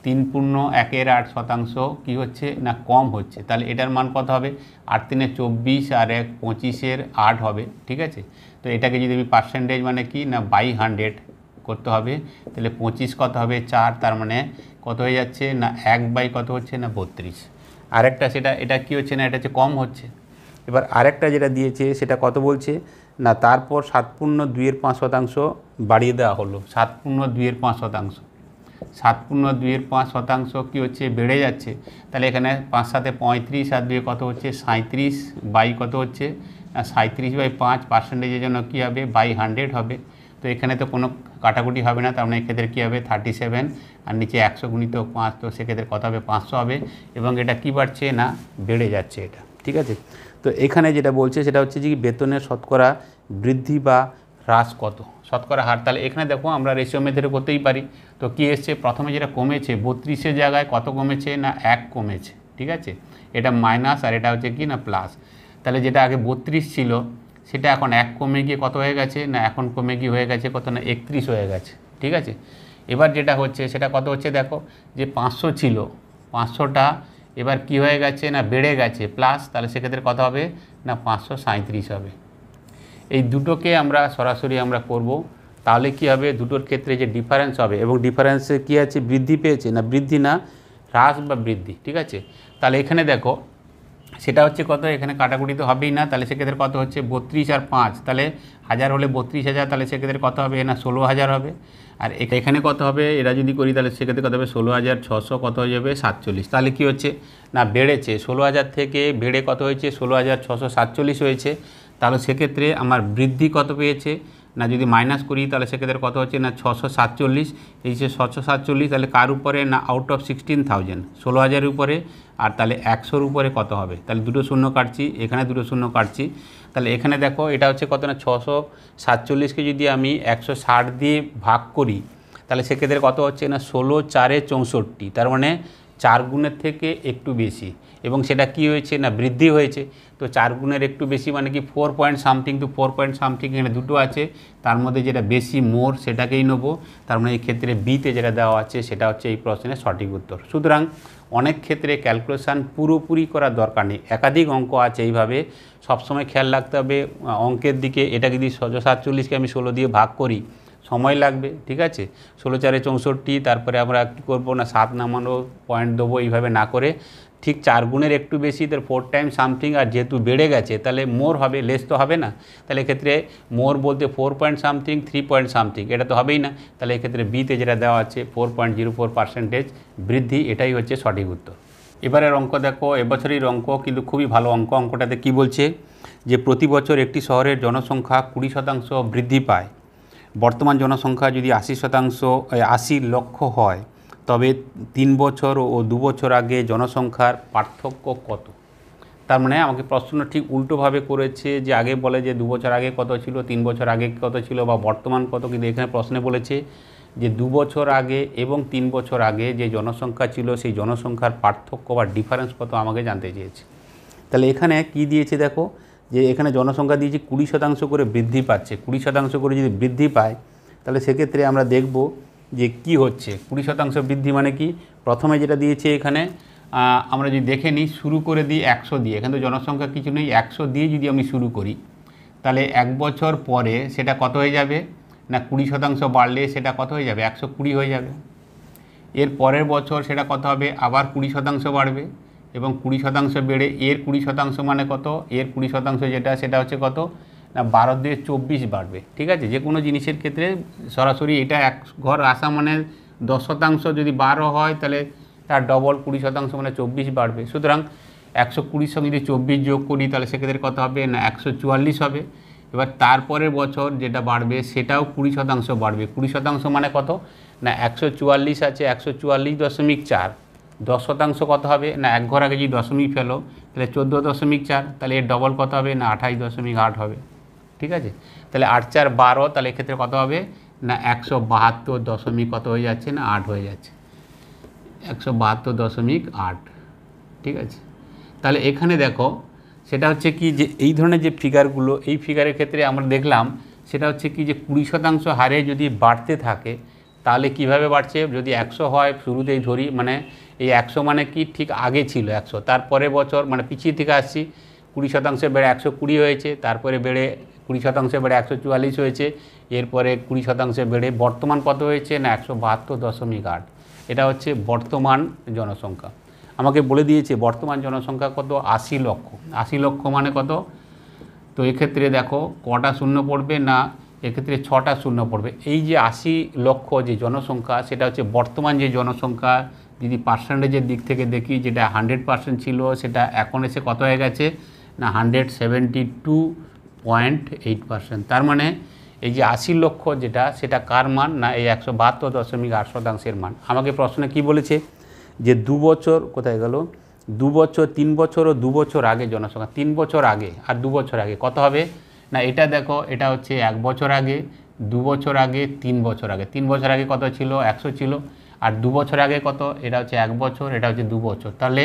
3.1% কী হচ্ছে না কম হচ্ছে। তাহলে এটার মান কত হবে, 8 3 24 আর 1 25 8 হবে। ঠিক আছে, তো এটাকে যদি আমি পার্সেন্টেজ মানে কি না বাই 100 করতে হবে, তাহলে 25 কত হবে 4, তার মানে কত হয়ে যাচ্ছে না 1 কত হচ্ছে না 32। আরেকটা সেটা এটা কি হচ্ছে না এটা হচ্ছে কম হচ্ছে। এবার আরেকটা যেটা দিয়েছে সেটা কত বলছে না তারপর 7.25% বাড়িয়ে দেওয়া হলো, 7.25%, 7.25% কী হচ্ছে বেড়ে যাচ্ছে। তাহলে এখানে 5 7 35 আর 2 কত হচ্ছে 37 বাই কত হচ্ছে 37/5 পার্সেন্টেজের জন্য কী হবে বাই 100 হবে। তো এখানে তো কোনো কাটাকুটি হবে না, তার মানে এক্ষেত্রে কী হবে 37, আর নিচে 100 গুণিত 5, তো সেক্ষেত্রে কত হবে 500 হবে। এবং এটা কী বাড়ছে না বেড়ে যাচ্ছে এটা। ঠিক আছে, তো এখানে যেটা বলছে সেটা হচ্ছে যে বেতনের শতকরা বৃদ্ধি বা হ্রাস কত, শতকরা হার। তাহলে এখানে দেখো আমরা রেশিও মেথডে করতেই পারি। তো কী এসছে প্রথমে যেটা কমেছে 32-এর জায়গায় কত কমেছে না 1 কমেছে। ঠিক আছে, এটা মাইনাস আর এটা হচ্ছে কি না প্লাস। তাহলে যেটা আগে 32 ছিল সেটা এখন 1 কমে গিয়ে কত হয়ে গেছে না এখন কমে গিয়ে হয়ে গেছে কত না 31 হয়ে গেছে। ঠিক আছে, এবার যেটা হচ্ছে সেটা কত হচ্ছে দেখো যে 500 ছিল, 500টা এবার কি হয়ে গেছে না বেড়ে গেছে প্লাস, তাহলে সেক্ষেত্রে কত হবে না 537 হবে। এই দুটোকে আমরা সরাসরি আমরা করব, তাহলে কি হবে দুটোর ক্ষেত্রে যে ডিফারেন্স হবে, এবং ডিফারেন্সে কি আছে বৃদ্ধি পেয়েছে না বৃদ্ধি না হ্রাস বা বৃদ্ধি। ঠিক আছে, তাহলে এখানে দেখো সেটা হচ্ছে কত, এখানে কাটাকুটি তো হবেই না, তাহলে সেক্ষেত্রে কত হচ্ছে 32 আর 5, তাহলে 1000 হলে 32,000, তাহলে সেক্ষেত্রে কত হবে না 16,000 হবে। আর এখানে কত হবে, এরা যদি করি তাহলে সেক্ষেত্রে কত হবে 16,600, কত হয়ে যাবে 47। তাহলে কি হচ্ছে না বেড়েছে 16,000 থেকে বেড়ে কত হয়েছে 16,647 হয়েছে। তাহলে সেক্ষেত্রে আমার বৃদ্ধি কত পেয়েছে না, যদি মাইনাস করি তাহলে সেক্ষেত্রে কত হচ্ছে না 647। এই যে 647, তাহলে কার উপরে না আউট অফ 16,000, 16,000 উপরে। আর তাহলে 100-র উপরে কত হবে, তাহলে দুটো শূন্য কাটছি, এখানে দুটো শূন্য কাটছি। তাহলে এখানে দেখো এটা হচ্ছে কত না 647কে যদি আমি 160 দিয়ে ভাগ করি তাহলে সেক্ষেত্রে কত হচ্ছে না 16×4 = 64, তার মানে 4 গুণের থেকে একটু বেশি, এবং সেটা কি হয়েছে না বৃদ্ধি হয়েছে। তো 4 গুণের একটু বেশি মানে কি 4 পয়েন্ট সামথিং, তো 4 পয়েন্ট সামথিং এখানে দুটো আছে, তার মধ্যে যেটা বেশি মোর সেটাকেই নেব। তার মানে এই ক্ষেত্রে বিতে যেটা দেওয়া আছে সেটা হচ্ছে এই প্রশ্নের সঠিক উত্তর। সুতরাং অনেক ক্ষেত্রে ক্যালকুলেশান পুরোপুরি করার দরকার নেই, একাধিক অঙ্ক আছে এইভাবে, সবসময় খেয়াল রাখতে হবে অঙ্কের দিকে। এটা যদি 647কে আমি 16 দিয়ে ভাগ করি সময় লাগবে, ঠিক আছে, 16×4 = 64। তারপরে আমরা কী করবো না 7 নামানো পয়েন্ট দেবো, এইভাবে না করে ঠিক 4 গুণের একটু বেশি, তার 4 টাইমস সামথিং, আর যেহেতু বেড়ে গেছে তাহলে মোর হবে, লেস তো হবে না। তাহলে এক্ষেত্রে মোর বলতে 4 পয়েন্ট সামথিং, 3 পয়েন্ট সামথিং, এটা তো হবেই না। তাহলে এক্ষেত্রে বিতে যেটা দেওয়া আছে 4.04% বৃদ্ধি, এটাই হচ্ছে সঠিক উত্তর। এবারের অঙ্ক দেখো, এবছরের অঙ্ক কিন্তু খুবই ভালো অঙ্ক। অঙ্কটাতে কি বলছে যে প্রতি বছর একটি শহরের জনসংখ্যা 20% বৃদ্ধি পায়। বর্তমান জনসংখ্যা যদি 80 লক্ষ হয় তবে 3 বছর ও 2 বছর আগে জনসংখ্যার পার্থক্য কত। তার মানে আমাকে প্রশ্ন ঠিক উল্টোভাবে করেছে, যে আগে বলে যে 2 বছর আগে কত ছিল, 3 বছর আগে কত ছিল, বা বর্তমান কত, কিন্তু এখানে প্রশ্নে বলেছে যে 2 বছর আগে এবং 3 বছর আগে যে জনসংখ্যা ছিল সেই জনসংখ্যার পার্থক্য বা ডিফারেন্স কত আমাকে জানতে চেয়েছে। তাহলে এখানে কি দিয়েছে দেখো, যে এখানে জনসংখ্যা দিয়েছে 20% করে বৃদ্ধি পাচ্ছে। 20% করে যদি বৃদ্ধি পায় তাহলে সেক্ষেত্রে আমরা দেখব যে কি হচ্ছে। 20% বৃদ্ধি মানে কি, প্রথমে যেটা দিয়েছে এখানে আমরা যদি দেখে নিই, শুরু করে দিই 100 দিয়ে, এখানে তো জনসংখ্যা কিছু নেই, 100 দিয়ে যদি আমি শুরু করি তাহলে 1 বছর পরে সেটা কত হয়ে যাবে না 20% বাড়লে সেটা কত হয়ে যাবে 120 হয়ে যাবে। এর পরের বছর সেটা কত হবে, আবার 20% বাড়বে, এবং 20% বেড়ে এর 20% মানে কত, এর 20% যেটা সেটা হচ্ছে কত না 12 দিয়ে 24 বাড়বে। ঠিক আছে, যে কোনো জিনিসের ক্ষেত্রে সরাসরি এটা এক ঘর আসা মানে 10% যদি 12 হয় তাহলে তার ডবল 20% মানে 24 বাড়বে। সুতরাং 120 সঙ্গে যদি 24 যোগ করি তাহলে সেক্ষেত্রে কত হবে না 144 হবে। এবার তারপরের বছর যেটা বাড়বে সেটাও 20% বাড়বে। 20% মানে কত না 144 আছে, 144.4, 10% কত হবে না এক ঘর আগে যদি দশমিক ফেলো তাহলে 14.4, তাহলে এর ডবল কত হবে না 28.8 হবে। ঠিক আছে, তাহলে 8 4 12, তাহলে এক্ষেত্রে কত হবে না 172 কত হয়ে যাচ্ছে না 8 হয়ে যাচ্ছে, 172.8। ঠিক আছে, তাহলে এখানে দেখো সেটা হচ্ছে কি যে এই ধরনের যে ফিগারগুলো, এই ফিগারের ক্ষেত্রে আমরা দেখলাম সেটা হচ্ছে কি যে 20% হারে যদি বাড়তে থাকে তাহলে কিভাবে বাড়ছে, যদি 100 হয় শুরুতেই ধরি, মানে এই 100 মানে কি ঠিক আগে ছিল 100, তারপরে বছর মানে পিছিয়ে থেকে আসছি, 20% বেড়ে 120 হয়েছে, তারপরে বেড়ে 20% বেড়ে 144 হয়েছে, এরপরে 20% বেড়ে বর্তমান কত হয়েছে না 172.8। এটা হচ্ছে বর্তমান জনসংখ্যা। আমাকে বলে দিয়েছে বর্তমান জনসংখ্যা কত 80 লক্ষ। 80 লক্ষ মানে কত, তো এক্ষেত্রে দেখো কটা শূন্য পড়বে না, এক্ষেত্রে 6টা শূন্য পড়বে। এই যে 80 লক্ষ যে জনসংখ্যা সেটা হচ্ছে বর্তমান যে জনসংখ্যা, যদি পার্সেন্টেজের দিক থেকে দেখি যেটা 100% ছিল সেটা এখন এসে কত হয়ে গেছে না 172.8%। তার মানে এই যে 80 লক্ষ যেটা সেটা কার মান না এই 172.8% মান। আমাকে প্রশ্নে কি বলেছে যে 2 বছর কোথায় গেল, 2 বছর 3 বছর ও 2 বছর আগে জনসংখ্যা, 3 বছর আগে আর 2 বছর আগে কত হবে না, এটা দেখো এটা হচ্ছে 1 বছর আগে, 2 বছর আগে, 3 বছর আগে। 3 বছর আগে কত ছিল 100 ছিল, আর 2 বছর আগে কত, এটা হচ্ছে 1 বছর, এটা হচ্ছে 2 বছর। তাহলে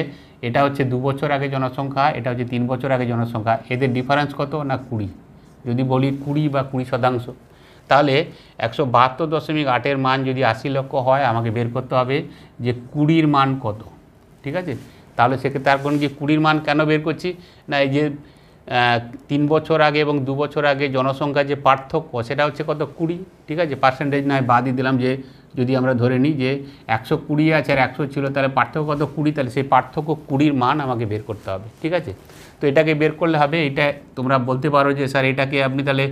এটা হচ্ছে 2 বছর আগে জনসংখ্যা, এটা হচ্ছে 3 বছর আগে জনসংখ্যা, এদের ডিফারেন্স কত না 20। যদি বলি 20 বা 20%, তাহলে 172.8-এর মান যদি 80 লক্ষ হয় আমাকে বের করতে হবে যে 20-র মান কত। ঠিক আছে, তাহলে সেক্ষেত্রে তার কোন কি 20-র মান কেন বের করছি না, এই যে 3 বছর আগে এবং 2 বছর আগে জনসংখ্যার যে পার্থক্য সেটা হচ্ছে কত 20। ঠিক আছে, পার্সেন্টেজ নয় বাদই দিলাম যে যদি আমরা ধরে নিই যে 120 আছে আর 100 ছিল, তাহলে পার্থক্য কত 20, তাহলে সেই পার্থক্য 20-র মান আমাকে বের করতে হবে। ঠিক আছে, তো এটাকে বের করলে হবে, এটা তোমরা বলতে পারো যে স্যার এটাকে আপনি তাহলে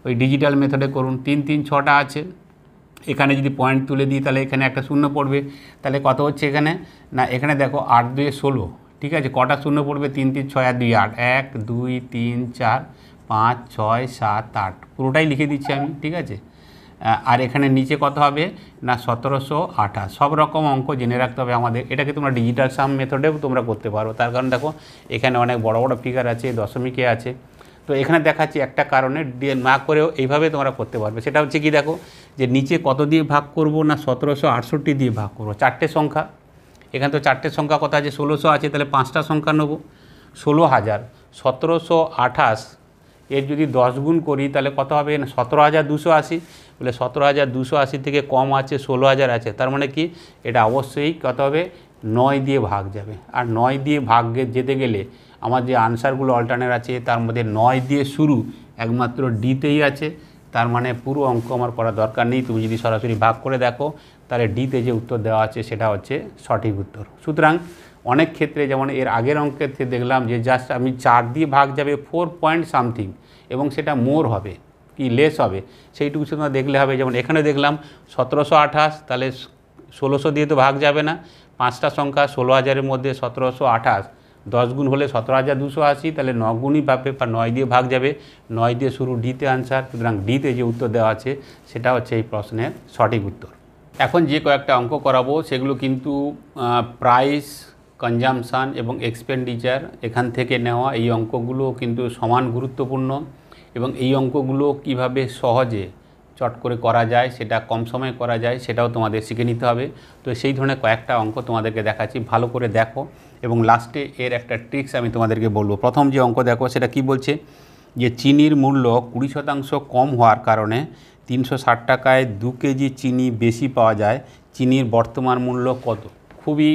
ওই ডিজিটাল মেথডে করুন। 3 3 6টা আছে, এখানে যদি পয়েন্ট তুলে দিই তাহলে এখানে একটা শূন্য পড়বে, তাহলে কত হচ্ছে এখানে না, এখানে দেখো 8 2 16, ঠিক আছে, কটা শূন্য পড়বে 3 3 6 আর 2 8, 1 2 3 4 5 6 7 8, পুরোটাই লিখে দিচ্ছি আমি। ঠিক আছে, আর এখানে নিচে কত হবে না 1728। সব রকম অঙ্ক জেনে রাখতে হবে আমাদের। এটাকে তোমরা ডিজিটাল সাম মেথডেও তোমরা করতে পারো, তার কারণ দেখো এখানে অনেক বড় বড় ফিগার আছে, দশমিকে আছে। তো এখানে দেখাচ্ছি একটা কারণে না করেও এইভাবে তোমরা করতে পারবে। সেটা হচ্ছে কি, দেখো যে নিচে কত দিয়ে ভাগ করব না 1768 দিয়ে ভাগ করব, চারটে সংখ্যা, এখানে তো চারটে সংখ্যা কত আছে 1600 আছে, তাহলে 5টা সংখ্যা নেব। 16000 1728 এর যদি 10 গুণ করি তাহলে কত হবে না 17280, বলে 17280 থেকে কম আছে 16000 আছে, তার মানে কি এটা অবশ্যই কত হবে 9 দিয়ে ভাগ যাবে। আর 9 দিয়ে ভাগ যেতে গেলে আমার যে আনসারগুলো অল্টারনেট আছে তার মধ্যে 9 দিয়ে শুরু একমাত্র ডিতেই আছে, তার মানে পুরো অঙ্ক আমার করা দরকার নেই। তুমি যদি সরাসরি ভাগ করে দেখো তাহলে ডিতে যে উত্তর দেওয়া আছে সেটা হচ্ছে সঠিক উত্তর। সুতরাং অনেক ক্ষেত্রে যেমন এর আগের অঙ্কের ক্ষেত্রে দেখলাম যে জাস্ট আমি 4 দিয়ে ভাগ যাবে 4 পয়েন্ট সামথিং, এবং সেটা মোর হবে কি লেস হবে, সেইটুকু তোমরা দেখলে হবে। যেমন এখানে দেখলাম 1728, তাহলে 1600 দিয়ে তো ভাগ যাবে না, 5টা সংখ্যা 16000-এর মধ্যে 1728 10 গুণ হলে 17280, তাহলে 9 গুণই পাবে বা 9 দিয়ে ভাগ যাবে, 9 দিয়ে শুরু ডিতে আনসার। সুতরাং ডিতে যে উত্তর দেওয়া আছে সেটা হচ্ছে এই প্রশ্নের সঠিক উত্তর। এখন যে কয়েকটা অঙ্ক করাবো সেগুলো কিন্তু প্রাইস, কনজামশান এবং এক্সপেন্ডিচার এখান থেকে নেওয়া। এই অঙ্কগুলো কিন্তু সমান গুরুত্বপূর্ণ, এবং এই অঙ্কগুলো কিভাবে সহজে চট করে করা যায়, সেটা কম সময়ে করা যায়, সেটাও তোমাদের শিখে নিতে হবে। তো সেই ধরনের কয়েকটা অঙ্ক তোমাদেরকে দেখাচ্ছি, ভালো করে দেখো, এবং লাস্টে এর একটা ট্রিক্স আমি তোমাদেরকে বলবো। প্রথম যে অঙ্ক দেখো সেটা কি বলছে, যে চিনির মূল্য 20% কম হওয়ার কারণে 360 টাকায় 2 কেজি চিনি বেশি পাওয়া যায়, চিনির বর্তমান মূল্য কত? খুবই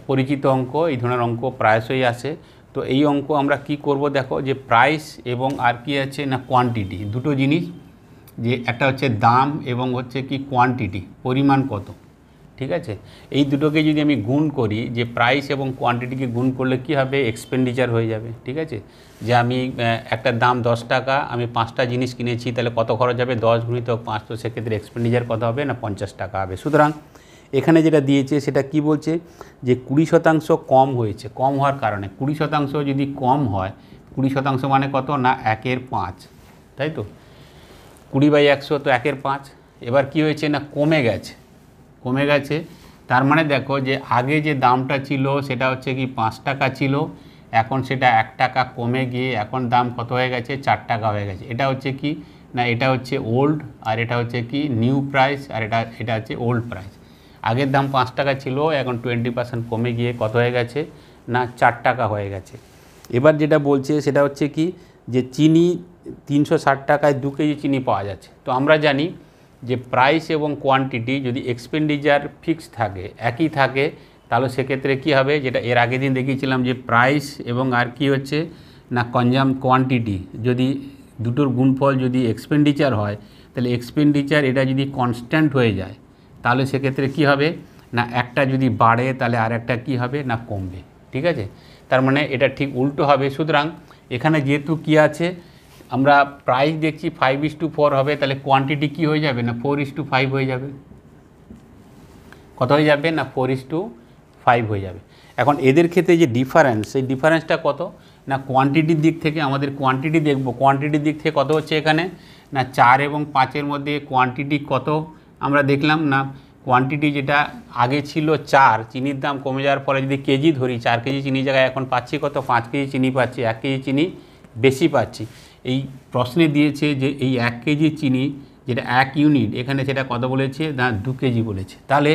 পরিচিত অঙ্ক, এই ধরনের অঙ্ক প্রায়শই আসে। তো এই অঙ্ক আমরা কি করব, দেখো যে প্রাইস এবং আর কি আছে না কোয়ান্টিটি, দুটো জিনিস, যে একটা হচ্ছে দাম এবং হচ্ছে কি কোয়ান্টিটি, পরিমাণ কত। ঠিক আছে, এই দুটোকে যদি আমি গুণ করি, যে প্রাইস এবং কোয়ান্টিটিকে গুণ করলে কি হবে, এক্সপেন্ডিচার হয়ে যাবে। ঠিক আছে, যে আমি একটা দাম 10 টাকা, আমি 5টা জিনিস কিনেছি, তাহলে কত খরচ হবে 10 গুণিত 5, তো সেক্ষেত্রে এক্সপেন্ডিচার কত হবে না 50 টাকা হবে। সুতরাং এখানে যেটা দিয়েছে সেটা কি বলছে, যে 20% কম হয়েছে, কম হওয়ার কারণে 20% যদি কম হয়, 20% মানে কত না 1/5, তাই তো 20/100 তো 1/5। এবার কি হয়েছে না কমে গেছে, কমে গেছে, তার মানে দেখো যে আগে যে দামটা ছিল সেটা হচ্ছে কি 5 টাকা ছিল, এখন সেটা 1 টাকা কমে গিয়ে এখন দাম কত হয়ে গেছে 4 টাকা হয়ে গেছে। এটা হচ্ছে কি না, এটা হচ্ছে ওল্ড, আর এটা হচ্ছে কি নিউ প্রাইস, আর এটা হচ্ছে ওল্ড প্রাইস। আগের দাম 5 টাকা ছিল, এখন 20% কমে গিয়ে কত হয়ে গেছে না 4 টাকা হয়ে গেছে। এবার যেটা বলছে সেটা হচ্ছে কি, যে চিনি 360 টাকায় 2 কেজি চিনি পাওয়া যাচ্ছে। তো আমরা জানি যে প্রাইস এবং কোয়ান্টিটি যদি এক্সপেন্ডিচার ফিক্স থাকে, একই থাকে, তাহলে সেক্ষেত্রে কি হবে, যেটা এর আগের দিন দেখিয়েছিলাম, যে প্রাইস এবং আর কি হচ্ছে না কোয়ান্টিটি, যদি দুটোর গুণফল যদি এক্সপেন্ডিচার হয়, তাহলে এক্সপেন্ডিচার এটা যদি কনস্ট্যান্ট হয়ে যায়, তাহলে সেক্ষেত্রে কি হবে না একটা যদি বাড়ে তাহলে আর একটা কী হবে না কমবে। ঠিক আছে, তার মানে এটা ঠিক উল্টো হবে। সুতরাং এখানে যেহেতু কি আছে, আমরা প্রাইস দেখছি 5:4 হবে, তাহলে কোয়ান্টিটি কি হয়ে যাবে না 4:5 হয়ে যাবে। কত হয়ে যাবে না 4:5 হয়ে যাবে। এখন এদের ক্ষেত্রে যে ডিফারেন্স, সেই ডিফারেন্সটা কত না কোয়ান্টিটির দিক থেকে, আমাদের কোয়ান্টিটি দেখব, কোয়ান্টিটির দিক থেকে কত হচ্ছে এখানে না 4 এবং 5-এর মধ্যে কোয়ান্টিটি কত আমরা দেখলাম না, কোয়ান্টিটি যেটা আগে ছিল 4, চিনির দাম কমে যাওয়ার পরে যদি কেজি ধরি, 4 কেজি চিনি জায়গায় এখন পাচ্ছি কত 5 কেজি চিনি পাচ্ছি, 1 কেজি চিনি বেশি পাচ্ছি। এই প্রশ্নে দিয়েছে যে এই 1 কেজি চিনি যেটা 1 ইউনিট, এখানে সেটা কত বলেছে না 2 কেজি বলেছে। তাহলে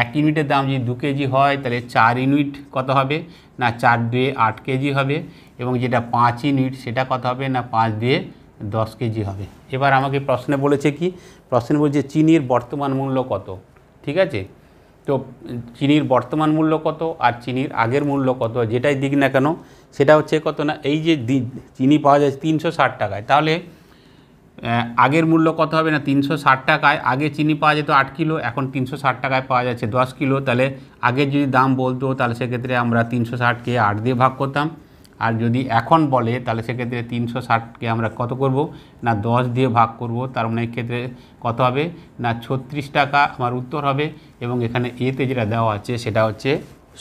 1 ইউনিটের দাম যদি 2 কেজি হয়, তাহলে 4 ইউনিট কত হবে না 4 2 8 কেজি হবে, এবং যেটা 5 ইউনিট সেটা কত হবে না 5 2 10 কেজি হবে। এবার আমাকে প্রশ্নে বলেছে কি, প্রশ্নে বলছে চিনির বর্তমান মূল্য কত। ঠিক আছে, তো চিনির বর্তমান মূল্য কত আর চিনির আগের মূল্য কত, যেটাই দিক না কেন সেটা হচ্ছে কত না, এই যে চিনি পাওয়া যায় 360 টাকায়, তাহলে আগের মূল্য কত হবে না 360 টাকায় আগে চিনি পাওয়া যেত 8 কিলো, এখন 360 টাকায় পাওয়া যাচ্ছে 10 কিলো। তাহলে আগে যদি দাম বলতো তাহলে সেক্ষেত্রে আমরা 360কে 8 দিয়ে ভাগ করতাম, আর যদি এখন বলে তাহলে সেক্ষেত্রে 360কে আমরা কত করব না 10 দিয়ে ভাগ করব। তার মানে এক্ষেত্রে কত হবে না 36 টাকা আমার উত্তর হবে, এবং এখানে এতে যেটা দেওয়া আছে সেটা হচ্ছে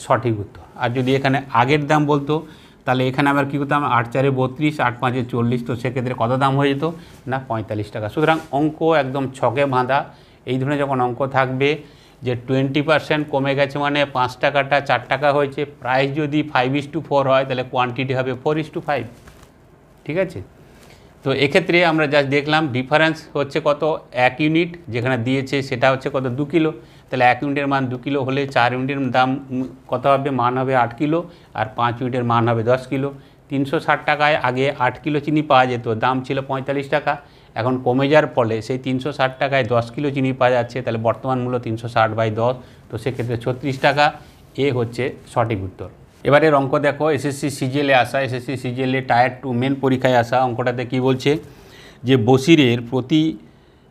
সঠিক উত্তর। আর যদি এখানে আগের দাম বলতো তাহলে এখানে আবার কী করতাম 8 4 32, 8 5 40, তো সেক্ষেত্রে কত দাম হয়ে যেত না 45 টাকা। সুতরাং অঙ্ক একদম ছকে বাঁধা। এই ধরনের যখন অঙ্ক থাকবে যে 20% কমে গেছে মানে 5 টাকাটা 4 টাকা হয়েছে, প্রাইস যদি 5:4 হয় তাহলে কোয়ান্টিটি হবে 4:5, ঠিক আছে। তো এক্ষেত্রে আমরা যা দেখলাম ডিফারেন্স হচ্ছে কত 1 ইউনিট, যেখানে দিয়েছে সেটা হচ্ছে কত 2 কিলো। তাহলে 1 ইউনিটের মান 2 কিলো হলে 4 ইউনিটের দাম কত হবে মান হবে 8 কিলো, আর 5 ইউনিটের মান হবে 10 কিলো। 360 টাকায় আগে 8 কিলো চিনি পাওয়া যেত, দাম ছিল 45 টাকা, এখন কমে যাওয়ার ফলে সেই 360 টাকায় 10 কিলো চিনি পাওয়া যাচ্ছে, তাহলে বর্তমান মূল্য 360/10, তো সেক্ষেত্রে 36 টাকা। এ হচ্ছে সঠিক উত্তর। এবারের অঙ্ক দেখো এসএসসি সিজিএলে আসা, এসএসসি সিজিএলে টায়ার 2 মেন পরীক্ষায় আসা। অঙ্কটাতে কি বলছে যে বসিরের প্রতি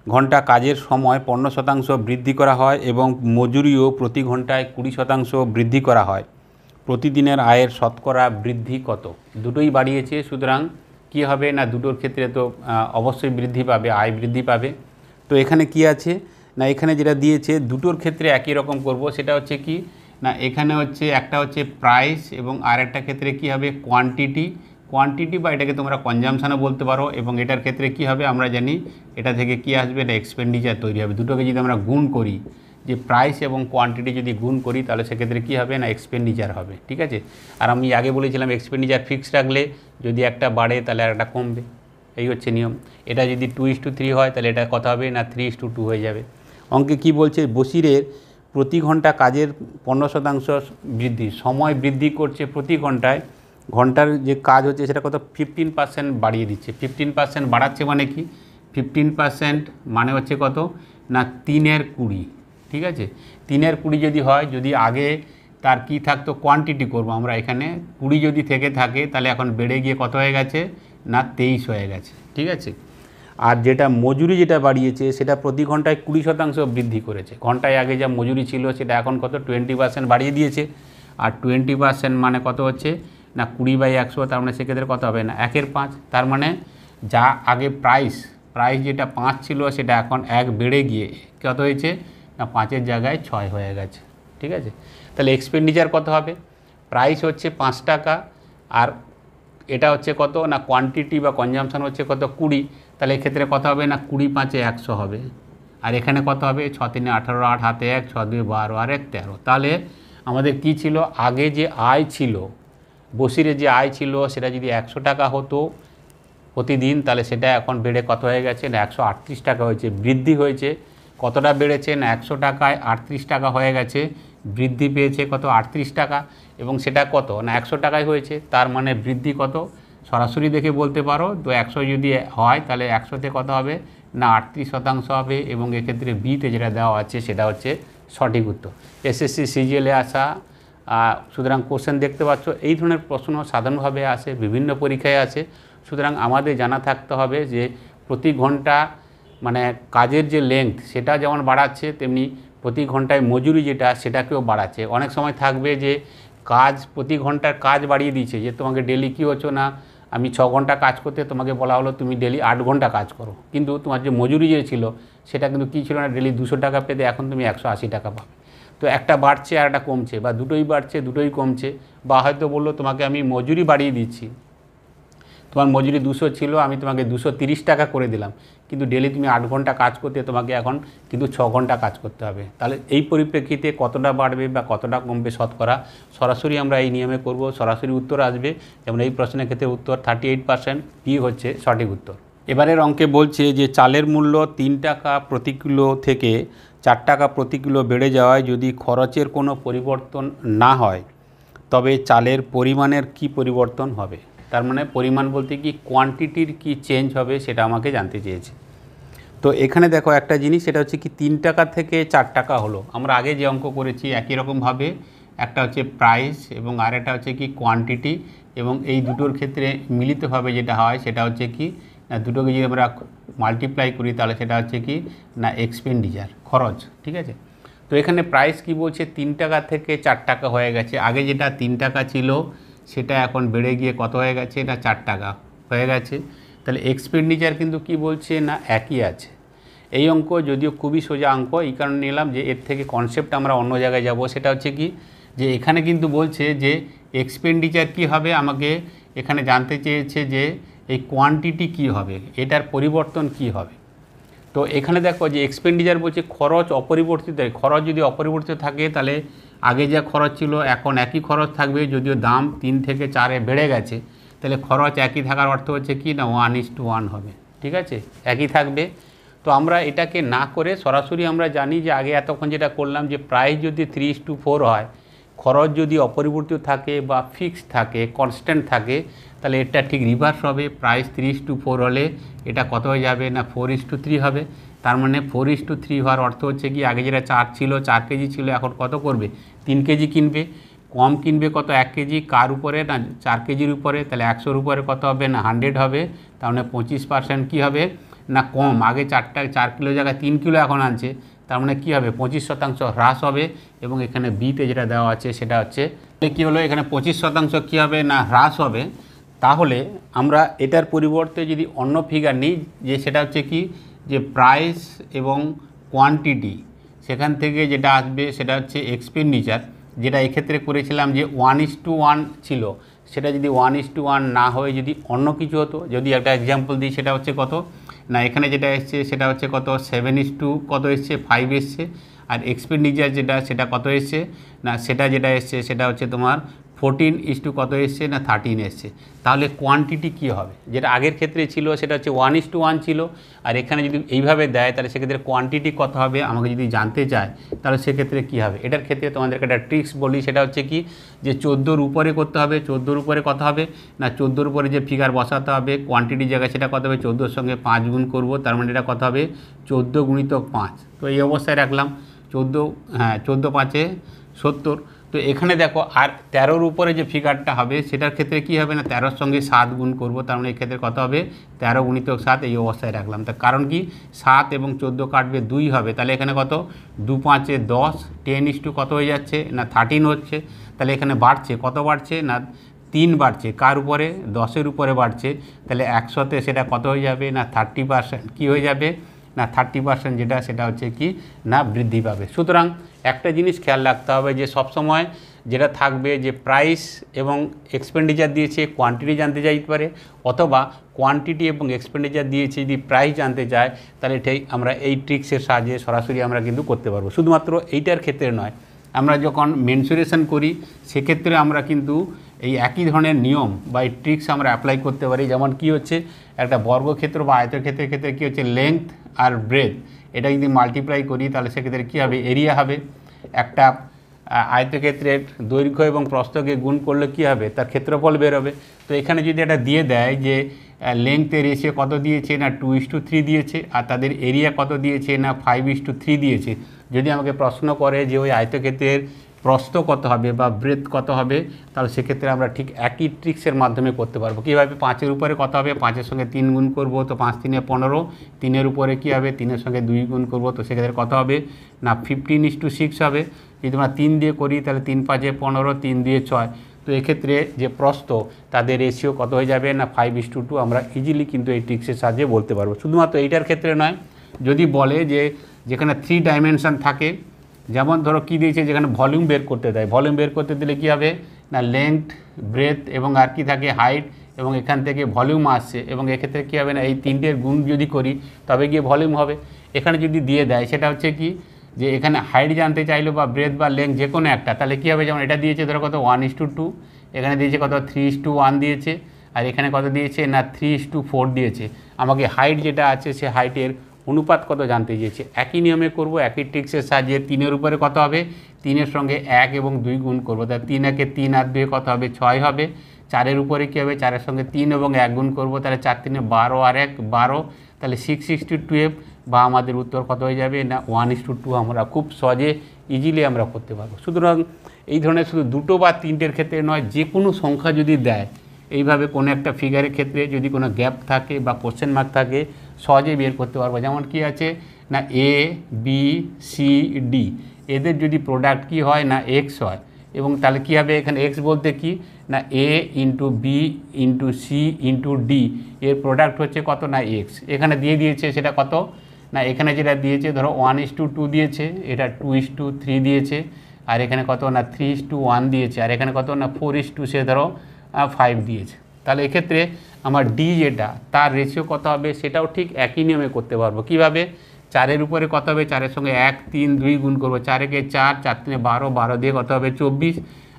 ঘন্টা কাজের সময় 15% বৃদ্ধি করা হয় এবং মজুরিও প্রতি ঘন্টায় 20% বৃদ্ধি করা হয়। প্রতিদিনের আয়ের শতকরা বৃদ্ধি কত? দুটোই বাড়িয়েছে, সুতরাং কি হবে না দুটোর ক্ষেত্রে তো অবশ্যই বৃদ্ধি পাবে, আয় বৃদ্ধি পাবে। তো এখানে কি আছে না এখানে যেটা দিয়েছে দুটোর ক্ষেত্রে একই রকম করব, সেটা হচ্ছে কি না এখানে হচ্ছে একটা হচ্ছে প্রাইস এবং আর একটা ক্ষেত্রে কি হবে কোয়ান্টিটি বা এটাকে তোমরা কনজামশানও বলতে পারো। এবং এটার ক্ষেত্রে কি হবে আমরা জানি এটা থেকে কি আসবে এটা এক্সপেন্ডিচার তৈরি হবে। দুটোকে যদি আমরা গুণ করি, যে প্রাইস এবং কোয়ান্টিটি যদি গুণ করি তাহলে সেক্ষেত্রে কী হবে না এক্সপেন্ডিচার হবে, ঠিক আছে। আর আমি আগে বলেছিলাম এক্সপেন্ডিচার ফিক্স রাখলে যদি একটা বাড়ে তাহলে আর একটা কমবে, এই হচ্ছে নিয়ম। এটা যদি 2:3 হয় তাহলে এটা কত হবে না 3:2 হয়ে যাবে। অঙ্কে কি বলছে বসিরের প্রতি ঘন্টা কাজের 15% বৃদ্ধি, সময় বৃদ্ধি করছে প্রতি ঘন্টায়, ঘন্টার যে কাজ হচ্ছে সেটা কত 15% বাড়িয়ে দিচ্ছে। 15% বাড়াচ্ছে মানে কি 15% মানে হচ্ছে কত না 3/20, ঠিক আছে। 3/20 যদি হয়, যদি আগে তার কি থাকতো কোয়ান্টিটি করব আমরা, এখানে 20 যদি থেকে থাকে তাহলে এখন বেড়ে গিয়ে কত হয়ে গেছে না 23 হয়ে গেছে, ঠিক আছে। আর যেটা মজুরি যেটা বাড়িয়েছে সেটা প্রতি ঘন্টায় 20% বৃদ্ধি করেছে। ঘন্টায় আগে যা মজুরি ছিল সেটা এখন কত 20% বাড়িয়ে দিয়েছে। আর 20% মানে কত হচ্ছে না 20/100, তার মানে সেক্ষেত্রে কত হবে না 1/5। তার মানে যা আগে প্রাইস যেটা 5 ছিল সেটা এখন 1 বেড়ে গিয়ে কত হয়েছে না 5-এর জায়গায় 6 হয়ে গেছে, ঠিক আছে। তাহলে এক্সপেন্ডিচার কত হবে, প্রাইস হচ্ছে 5 টাকা আর এটা হচ্ছে কত না কোয়ান্টিটি বা কনজামশান হচ্ছে কত 20, তাহলে এক্ষেত্রে কত হবে না 20×5 = 100 হবে। আর এখানে কত হবে 6×3 = 18, 8 হাতে 1, 6×2 = 12, আর 1 13। তাহলে আমাদের কি ছিল আগে যে আয় ছিল বসিরে যে আয় ছিল সেটা যদি 100 টাকা হতো প্রতিদিন, তাহলে সেটা এখন বেড়ে কত হয়ে গেছে না 138 টাকা হয়েছে, বৃদ্ধি হয়েছে। কতটা বেড়েছে না 100 টাকায় 38 টাকা হয়ে গেছে, বৃদ্ধি পেয়েছে কত 38 টাকা, এবং সেটা কত না 100 টাকায় হয়েছে। তার মানে বৃদ্ধি কত সরাসরি দেখে বলতে পারো, তো 100 যদি হয় তাহলে 100তে কত হবে না 38% হবে, এবং এক্ষেত্রে বিতে যেটা দেওয়া আছে সেটা হচ্ছে সঠিক উত্তর। এসএসসি সিজিএলে আসা, সুতরাং কোশ্চেন দেখতে পাচ্ছ এই ধরনের প্রশ্ন সাধারণভাবে আসে, বিভিন্ন পরীক্ষায় আসে। সুতরাং আমাদের জানা থাকতে হবে যে প্রতি ঘন্টা মানে কাজের যে লেংথ সেটা যেমন বাড়াচ্ছে তেমনি প্রতি ঘন্টায় মজুরি যেটা সেটাকেও বাড়াচ্ছে। অনেক সময় থাকবে যে কাজ প্রতি ঘন্টার কাজ বাড়িয়ে দিচ্ছে, যে তোমাকে ডেলি কী হচ্ছে না আমি 6 ঘন্টা কাজ করতে তোমাকে বলা হলো তুমি ডেলি 8 ঘন্টা কাজ করো, কিন্তু তোমার যে মজুরি যে ছিল সেটা কিন্তু কী ছিল না ডেলি 200 টাকা পেতে এখন তুমি 180 টাকা পাবে। তো একটা বাড়ছে আর একটা কমছে, বা দুটোই বাড়ছে দুটোই কমছে, বা হয়তো বললো তোমাকে আমি মজুরি বাড়িয়ে দিচ্ছি, তোমার মজুরি 200 ছিল আমি তোমাকে 230 টাকা করে দিলাম, কিন্তু ডেলি তুমি 8 ঘন্টা কাজ করতে তোমাকে এখন কিন্তু 6 ঘন্টা কাজ করতে হবে। তাহলে এই পরিপ্রেক্ষিতে কতটা বাড়বে বা কতটা কমবে শতকরা সরাসরি আমরা এই নিয়মে করব, সরাসরি উত্তর আসবে। যেমন এই প্রশ্নের ক্ষেত্রে উত্তর 38%, পি হচ্ছে সঠিক উত্তর। এবারের অঙ্কে বলছে যে চালের মূল্য 3 টাকা প্রতি কিলো থেকে 4 টাকা প্রতি কিলো বেড়ে যাওয়ায় যদি খরচের কোনো পরিবর্তন না হয় তবে চালের পরিমাণের কি পরিবর্তন হবে। তার মানে পরিমাণ বলতে কি কোয়ান্টিটির কি চেঞ্জ হবে সেটা আমাকে জানতে চেয়েছে। তো এখানে দেখো একটা জিনিস, সেটা হচ্ছে কি 3 টাকা থেকে 4 টাকা হলো। আমরা আগে যে অঙ্ক করেছি একই রকমভাবে, একটা হচ্ছে প্রাইস এবং আরেকটা হচ্ছে কি কোয়ান্টিটি, এবং এই দুটোর ক্ষেত্রে মিলিতভাবে যেটা হয় সেটা হচ্ছে কি না দুটোকে যদি আমরা মাল্টিপ্লাই করি তাহলে সেটা হচ্ছে কি না এক্সপেন্ডিচার, খরচ। ঠিক আছে, তো এখানে প্রাইস কি বলছে 3 টাকা থেকে 4 টাকা হয়ে গেছে। আগে যেটা 3 টাকা ছিল সেটা এখন বেড়ে গিয়ে কত হয়ে গেছে না 4 টাকা হয়ে গেছে। তাহলে এক্সপেন্ডিচার কিন্তু কি বলছে না একই আছে। এই অঙ্ক যদিও খুবই সোজা অঙ্ক, এই কারণে নিলাম যে এর থেকে কনসেপ্ট আমরা অন্য জায়গায় যাব। সেটা হচ্ছে কি যে এখানে কিন্তু বলছে যে এক্সপেন্ডিচার কি হবে, আমাকে এখানে জানতে চেয়েছে যে এই কোয়ান্টিটি কি হবে, এটার পরিবর্তন কি হবে। তো এখানে দেখো যে এক্সপেন্ডিচার বলছে খরচ অপরিবর্তিত। খরচ যদি অপরিবর্তিত থাকে তাহলে আগে যা খরচ ছিল এখন একই খরচ থাকবে, যদিও দাম 3 থেকে 4-এ বেড়ে গেছে। তাহলে খরচ একই থাকার অর্থ হচ্ছে কি না 1:1 হবে। ঠিক আছে, একই থাকবে। তো আমরা এটাকে না করে সরাসরি আমরা জানি যে আগে এতক্ষণ যেটা করলাম যে প্রাইস যদি 3:4 হয়, খরচ যদি অপরিবর্তিত থাকে বা ফিক্সড থাকে, কনস্ট্যান্ট থাকে, তাহলে এটা ঠিক রিভার্স হবে। প্রাইস 3:4 হলে এটা কত হয়ে যাবে না 4:3 হবে। তার মানে 4:3 হওয়ার অর্থ হচ্ছে কি আগে যেটা 4 ছিল, 4 কেজি ছিল, এখন কত করবে 3 কেজি কিনবে। কম কিনবে কত 1 কেজি, কার উপরে না 4 কেজির উপরে। তাহলে 100-র উপরে কত হবে না 100 হবে। তার মানে 25% কী হবে না কম। আগে 4 কিলো জায়গায় 3 কিলো এখন আনছে, তার মানে কী হবে 25% হ্রাস হবে। এবং এখানে বিতে যেটা দেওয়া আছে সেটা হচ্ছে কী হলো, এখানে 25% কী হবে না হ্রাস হবে। তাহলে আমরা এটার পরিবর্তে যদি অন্য ফিগার নিই, যে সেটা হচ্ছে কি যে প্রাইস এবং কোয়ান্টিটি, সেখান থেকে যেটা আসবে সেটা হচ্ছে এক্সপেন্ডিচার, যেটা এক্ষেত্রে করেছিলাম যে 1:1 ছিল, সেটা যদি 1:1 না হয়ে যদি অন্য কিছু হতো। যদি একটা এক্সাম্পল দিই সেটা হচ্ছে কত না এখানে যেটা এসছে সেটা হচ্ছে কত 7:2 কত এসছে 5 এসছে। আর এক্সপেন্ডিচার যেটা সেটা কত এসছে না সেটা যেটা এসছে সেটা হচ্ছে তোমার 14:2 কত এসছে না 13 এসছে। তাহলে কোয়ান্টিটি কী হবে, যেটা আগের ক্ষেত্রে ছিল সেটা হচ্ছে 1:1 ছিল, আর এখানে যদি এইভাবে দেয় তাহলে সেক্ষেত্রে কোয়ান্টিটি কত হবে আমাকে যদি জানতে চায় তাহলে সেক্ষেত্রে কী হবে। এটার ক্ষেত্রে তোমাদেরকে একটা ট্রিক্স বলি, সেটা হচ্ছে কি যে 14-র উপরে করতে হবে। 14-র উপরে কত হবে না 14-র উপরে যে ফিগার বসাতে হবে কোয়ান্টিটির জায়গায় সেটা কত হবে 14-র সঙ্গে 5 গুণ করব, তার মানে এটা কত হবে 14 × 5। তো এই অবস্থায় রাখলাম 14, হ্যাঁ 14×5 = 70। তো এখানে দেখো আর 13-র উপরে যে ফিগারটা হবে সেটার ক্ষেত্রে কী হবে না 13-র সঙ্গে 7 গুণ করব, তার মানে এক্ষেত্রে কত হবে 13 × 7। এই অবস্থায় রাখলাম। তার কারণ কি 7 এবং 14 কাটবে 2 হবে, তাহলে এখানে কত 2×5 = 10, 10:2 কত হয়ে যাচ্ছে না 13 হচ্ছে। তাহলে এখানে বাড়ছে কত বাড়ছে না 3 বাড়ছে, কার উপরে 10-এর উপরে বাড়ছে। তাহলে 100-তে সেটা কত হয়ে যাবে না 30% কী হয়ে যাবে না 30% যেটা সেটা হচ্ছে কি না বৃদ্ধি পাবে। সুতরাং একটা জিনিস খেয়াল রাখতে হবে যে সবসময় যেটা থাকবে যে প্রাইস এবং এক্সপেন্ডিচার দিয়েছে কোয়ান্টিটি জানতে চাইতে পারে, অথবা কোয়ান্টিটি এবং এক্সপেন্ডিচার দিয়েছে যদি প্রাইস জানতে চায় তাহলে ঠিক আমরা এই ট্রিক্সের সাহায্যে সরাসরি আমরা কিন্তু করতে পারবো। শুধুমাত্র এইটার ক্ষেত্রে নয়, আমরা যখন মেনসুরেশন করি সেক্ষেত্রে আমরা কিন্তু এই একই ধরনের নিয়ম বা এই ট্রিক্স আমরা অ্যাপ্লাই করতে পারি। যেমন কি হচ্ছে একটা বর্গক্ষেত্র বা আয়তক্ষেত্রের ক্ষেত্রে কী হচ্ছে লেংথ আর ব্রেথ, এটা যদি মাল্টিপ্লাই করি তাহলে সেক্ষেত্রে কী হবে এরিয়া হবে। একটা আয়তক্ষেত্রের দৈর্ঘ্য এবং প্রস্থকে গুণ করলে কী হবে তার ক্ষেত্রফল বেরোবে। তো এখানে যদি এটা দিয়ে দেয় যে লেংথের রেশিও কত দিয়েছে না 2:3 দিয়েছে, আর তাদের এরিয়া কত দিয়েছে না 5:3 দিয়েছে। যদি আমাকে প্রশ্ন করে যে ওই আয়তক্ষেত্রের প্রস্থ কত হবে বা ব্রেথ কত হবে, তাহলে সেক্ষেত্রে আমরা ঠিক একই ট্রিক্সের মাধ্যমে করতে পারবো। কীভাবে 5-এর উপরে কত হবে 5-এর সঙ্গে 3 গুণ করবো, তো 5×3 = 15। 3-এর উপরে কী হবে 3-এর সঙ্গে 2 গুণ করবো, তো সেক্ষেত্রে কত হবে না 15:6 হবে। যদি আমরা 3 দিয়ে করি তাহলে 3×5 = 15, 3×2 = 6। তো এক্ষেত্রে যে প্রস্থ তাদের রেশিও কত হয়ে যাবে না 5:2। আমরা ইজিলি কিন্তু এই ট্রিক্সের সাহায্যে বলতে পারবো। শুধুমাত্র এইটার ক্ষেত্রে নয়, যদি বলে যে যেখানে 3 ডাইমেনশন থাকে, যেমন ধরো কী দিয়েছে যেখানে ভলিউম বের করতে দেয়, ভলিউম বের করতে দিলে কী হবে না লেংথ ব্রেথ এবং আর কি থাকে হাইট, এবং এখান থেকে ভলিউম আসছে, এবং এক্ষেত্রে কী হবে না এই 3টের গুণ যদি করি তবে গিয়ে ভলিউম হবে। এখানে যদি দিয়ে দেয় সেটা হচ্ছে কি যে এখানে হাইট জানতে চাইলো বা ব্রেথ বা লেংথ যে কোনো একটা, তাহলে কী হবে যেমন এটা দিয়েছে ধরো কত 1:2, এখানে দিয়েছে কত 3:1 দিয়েছে, আর এখানে কত দিয়েছে না 3:4 দিয়েছে। আমাকে হাইট যেটা আছে সে হাইটের অনুপাত কত জানতে চেয়েছে। একই নিয়মে করব, একই ট্রিক্সের সাহায্যে 3-এর উপরে কত হবে 3-এর সঙ্গে 1 এবং 2 গুণ করবো, তাহলে 3×1 = 3 আর 2 কত হবে 6 হবে। 4-এর উপরে কী হবে 4-এর সঙ্গে 3 এবং 1 গুণ করবো, তাহলে 4×3 = 12 আর 1 12, তাহলে 6:12, বা আমাদের উত্তর কত হয়ে যাবে না 1:2। আমরা খুব সহজে ইজিলি আমরা করতে পারবো। সুতরাং এই ধরনের শুধু 2 বা 3টের ক্ষেত্রে নয়, যে কোনো সংখ্যা যদি দেয় এইভাবে কোনো একটা ফিগারের ক্ষেত্রে যদি কোনো গ্যাপ থাকে বা কোশ্চেন মার্ক থাকে সহজেই বের করতে পারবো। যেমন কি আছে না এ বি সি ডি, এদের যদি প্রোডাক্ট কি হয় না এক্স হয়, এবং তাহলে কী হবে এখানে এক্স বলতে কি না A into B into C into D, এর প্রোডাক্ট হচ্ছে কত না এক্স। এখানে দিয়ে দিয়েছে সেটা কত না, এখানে যেটা দিয়েছে ধরো 1:2 দিয়েছে, এটা 2:3 দিয়েছে, আর এখানে কত না 3:1 দিয়েছে, আর এখানে কত না 4:2 সে ধরো 5 দিয়েছে। তাহলে এক্ষেত্রে আমার ডি যেটা তার রেশিও কত হবে সেটাও ঠিক একই নিয়মে করতে পারবো। কীভাবে, 4-এর উপরে কত হবে, 4-এর সঙ্গে 1 3 2 গুণ করবো, 4-একে 4, 4 3 12, 12 দিয়ে কত হবে 24,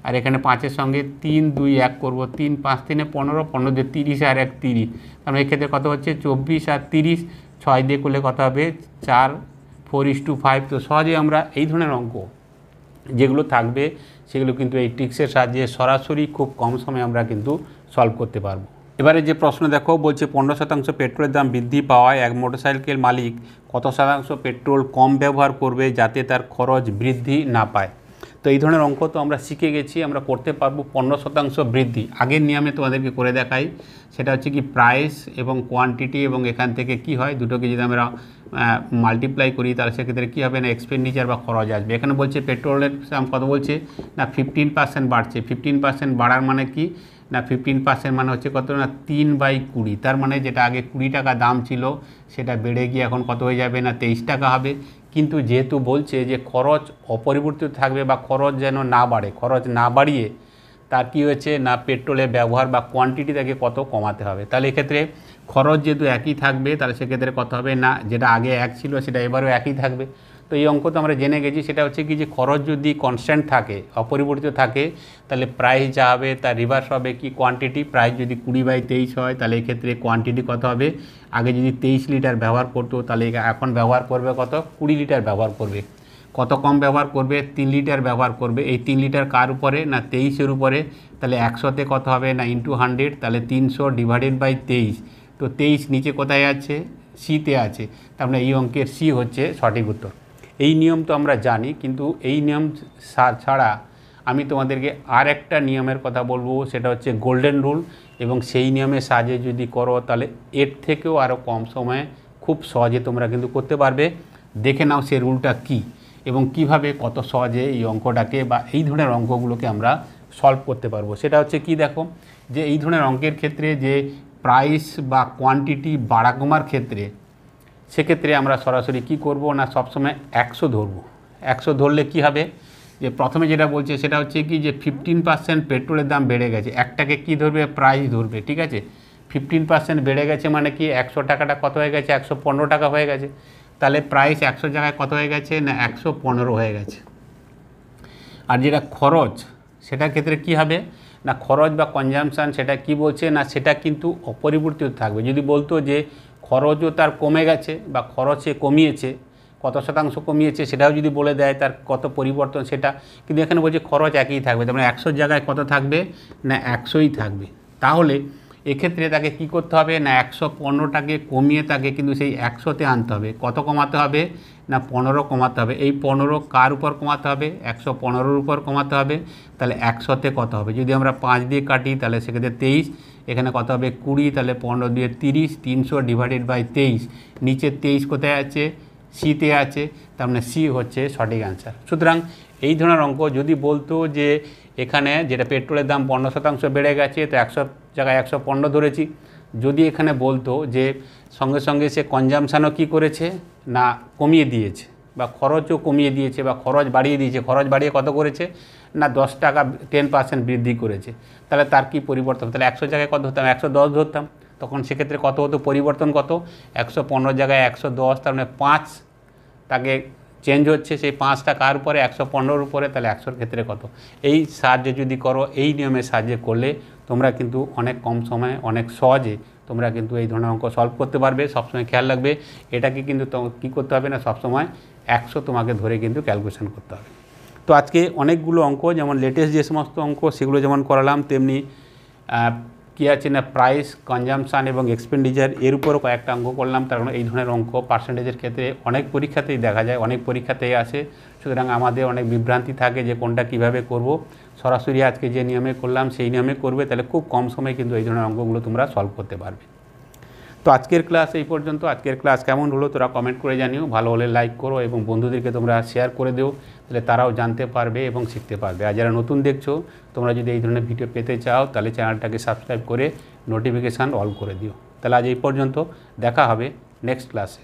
আর এখানে 5-এর সঙ্গে 3 2 1 করবো, 3 5 3 15, 15 দিয়ে 30, আর 1 30, কারণ এক্ষেত্রে কত হচ্ছে 24 আর 30, 6 দিয়ে করলে কত হবে 4 4:5। তো সহজেই আমরা এই ধরনের অঙ্ক যেগুলো থাকবে সেগুলো কিন্তু এই ট্রিক্সের সাহায্যে সরাসরি খুব কম সময়ে আমরা কিন্তু সলভ করতে পারবো। এবারে যে প্রশ্ন দেখো বলছে 15% পেট্রোলের দাম বৃদ্ধি পাওয়ায় এক মোটরসাইকেল মালিক কত শতাংশ পেট্রোল কম ব্যবহার করবে যাতে তার খরচ বৃদ্ধি না পায়। তো এই ধরনের অঙ্ক তো আমরা শিখে গেছি, আমরা করতে পারবো 15% বৃদ্ধি। আগের নিয়মে তোমাদেরকে করে দেখাই, সেটা হচ্ছে কি প্রাইস এবং কোয়ান্টিটি, এবং এখান থেকে কি হয় দুটোকে যদি আমরা মাল্টিপ্লাই করি তাহলে সেক্ষেত্রে কী হবে না এক্সপেন্ডিচার বা খরচ আসবে। এখানে বলছে পেট্রোলের দাম কত বলছে না 15% বাড়ছে। 15% বাড়ার মানে কি না 15% মানে হচ্ছে কত না 3/20, তার মানে যেটা আগে 20 টাকা দাম ছিল সেটা বেড়ে গিয়ে এখন কত হয়ে যাবে না 23 টাকা হবে। কিন্তু যেহেতু বলছে যে খরচ অপরিবর্তিত থাকবে বা খরচ যেন না বাড়ে, খরচ না বাড়িয়ে তার কী হয়েছে না পেট্রোলের ব্যবহার বা কোয়ান্টিটি তাকে কত কমাতে হবে। তাহলে এক্ষেত্রে খরচ যেহেতু একই থাকবে তাহলে সেক্ষেত্রে কত হবে না যেটা আগে 1 ছিল সেটা এবারেও একই থাকবে। তো এই অঙ্ক তো আমরা জেনে গেছি, সেটা হচ্ছে কি যে খরচ যদি কনস্ট্যান্ট থাকে অপরিবর্তিত থাকে তাহলে প্রাইস যা হবে তার রিভার্স হবে কি কোয়ান্টিটি। প্রাইস যদি 20/23 হয় তাহলে এক্ষেত্রে কোয়ান্টিটি কত হবে, আগে যদি 23 লিটার ব্যবহার করতো তাহলে এখন ব্যবহার করবে কত 20 লিটার ব্যবহার করবে। কত কম ব্যবহার করবে 3 লিটার ব্যবহার করবে। এই 3 লিটার কার উপরে না 23-এর উপরে, তাহলে 100-তে কত হবে না ইন্টু 100, তাহলে 300/23। তো 23 নিচে কোথায় আছে সিতে আছে, তার মানে এই অঙ্কের সি হচ্ছে সঠিক উত্তর। এই নিয়ম তো আমরা জানি, কিন্তু এই নিয়ম ছাড়া আমি তোমাদেরকে আর একটা নিয়মের কথা বলবো, সেটা হচ্ছে গোল্ডেন রুল, এবং সেই নিয়মের সাহায্যে যদি করো তাহলে এর থেকেও আরও কম সময়ে খুব সহজে তোমরা কিন্তু করতে পারবে। দেখে নাও সে রুলটা কি এবং কিভাবে কত সহজে এই অঙ্কটাকে বা এই ধরনের অঙ্কগুলোকে আমরা সলভ করতে পারবো। সেটা হচ্ছে কি দেখো, যে এই ধরনের অঙ্কের ক্ষেত্রে যে প্রাইস বা কোয়ান্টিটি বাড়া কমার ক্ষেত্রে সেক্ষেত্রে আমরা সরাসরি কি করব না সবসময় 100 ধরবো। 100 ধরলে কি হবে, যে প্রথমে যেটা বলছে সেটা হচ্ছে কি যে 15% পেট্রোলের দাম বেড়ে গেছে, একটাকে কি ধরবে প্রাইস ধরবে, ঠিক আছে। 15% বেড়ে গেছে মানে কি 100 টাকাটা কত হয়ে গেছে 115 টাকা হয়ে গেছে, তাহলে প্রাইস 100 জায়গায় কত হয়ে গেছে না 115 হয়ে গেছে। আর যেটা খরচ সেটার ক্ষেত্রে কি হবে না খরচ বা কনজামশান সেটা কি বলছে না সেটা কিন্তু অপরিবর্তিত থাকবে। যদি বলতো যে খরচও তার কমে গেছে বা খরচে কমিয়েছে, কত শতাংশ কমিয়েছে সেটাও যদি বলে দেয় তার কত পরিবর্তন সেটা, কিন্তু এখানে বলছে খরচ একই থাকবে, তার মানে 100 জায়গায় কত থাকবে না 100ই থাকবে। তাহলে এক্ষেত্রে তাকে কি করতে হবে না 115টাকে কমিয়ে তাকে কিন্তু সেই 100-তে আনতে হবে। কত কমাতে হবে না 15 কমাতে হবে। এই 15 কার উপর কমাতে হবে 115-র উপর কমাতে হবে। তাহলে 100-তে কত হবে, যদি আমরা 5 দিয়ে কাটি তাহলে সেক্ষেত্রে 23, এখানে কত হবে 20, তাহলে 15 দিয়ে 30, 300/23, নিচে 23 কোথায় আছে সিতে আছে, তার মানে সি হচ্ছে সঠিক অ্যান্সার। সুতরাং এই ধরনের অঙ্ক যদি বলতো যে এখানে যেটা পেট্রোলের দাম 15% বেড়ে গেছে তো 100 জায়গায় 115 ধরেছি, যদি এখানে বলতো যে সঙ্গে সঙ্গে সে কনজামশানও কী করেছে না কমিয়ে দিয়েছে বা খরচও কমিয়ে দিয়েছে বা খরচ বাড়িয়ে দিয়েছে, খরচ বাড়িয়ে কত করেছে না 10 টাকা 10% বৃদ্ধি করেছে, তাহলে তার কি পরিবর্তন, তাহলে 100 জায়গায় কত ধরতাম 110 ধরতাম, তখন সেক্ষেত্রে কত হতো পরিবর্তন কত 115 জায়গায় 110, তার মানে 5 তাকে চেঞ্জ হচ্ছে, সেই 5টা কার উপরে 115-র উপরে, তাহলে 100-র ক্ষেত্রে কত। এই সাহায্যে যদি করো, এই নিয়মের সাহায্যে করলে তোমরা কিন্তু অনেক কম সময়ে অনেক সহজে তোমরা কিন্তু এই ধরনের অঙ্ক সলভ করতে পারবে। সবসময় খেয়াল রাখবে এটাকে কিন্তু কী করতে হবে না সবসময় 100 তোমাকে ধরে কিন্তু ক্যালকুলেশন করতে হবে। তো আজকে অনেকগুলো অঙ্ক, যেমন লেটেস্ট যে সমস্ত অঙ্ক সেগুলো যেমন করালাম, তেমনি কী আছে না প্রাইস, কনজামশান এবং এক্সপেন্ডিচার এর উপরও কয়েকটা অঙ্ক করলাম। তার কারণ এই ধরনের অঙ্ক পার্সেন্টেজের ক্ষেত্রে অনেক পরীক্ষাতেই দেখা যায়, অনেক পরীক্ষাতেই আসে, সুতরাং আমাদের অনেক বিভ্রান্তি থাকে যে কোনটা কিভাবে করব। সরাসরি আজকে যে নিয়মে করলাম সেই নিয়মে করবে, তাহলে খুব কম সময়ে কিন্তু এই ধরনের অঙ্কগুলো তোমরা সলভ করতে পারবে। তো আজকের ক্লাস এই পর্যন্ত। আজকের ক্লাস কেমন হলো তোরা কমেন্ট করে জানিও, ভালো হলে লাইক করো এবং বন্ধুদেরকে তোমরা শেয়ার করে দিও, তাহলে তারাও জানতে পারবে এবং শিখতে পারবে। আর যারা নতুন দেখছো, তোমরা যদি এই ধরনের ভিডিও পেতে চাও তাহলে চ্যানেলটাকে সাবস্ক্রাইব করে নোটিফিকেশান অল করে দিও। তাহলে আজ এই পর্যন্ত, দেখা হবে নেক্সট ক্লাসে।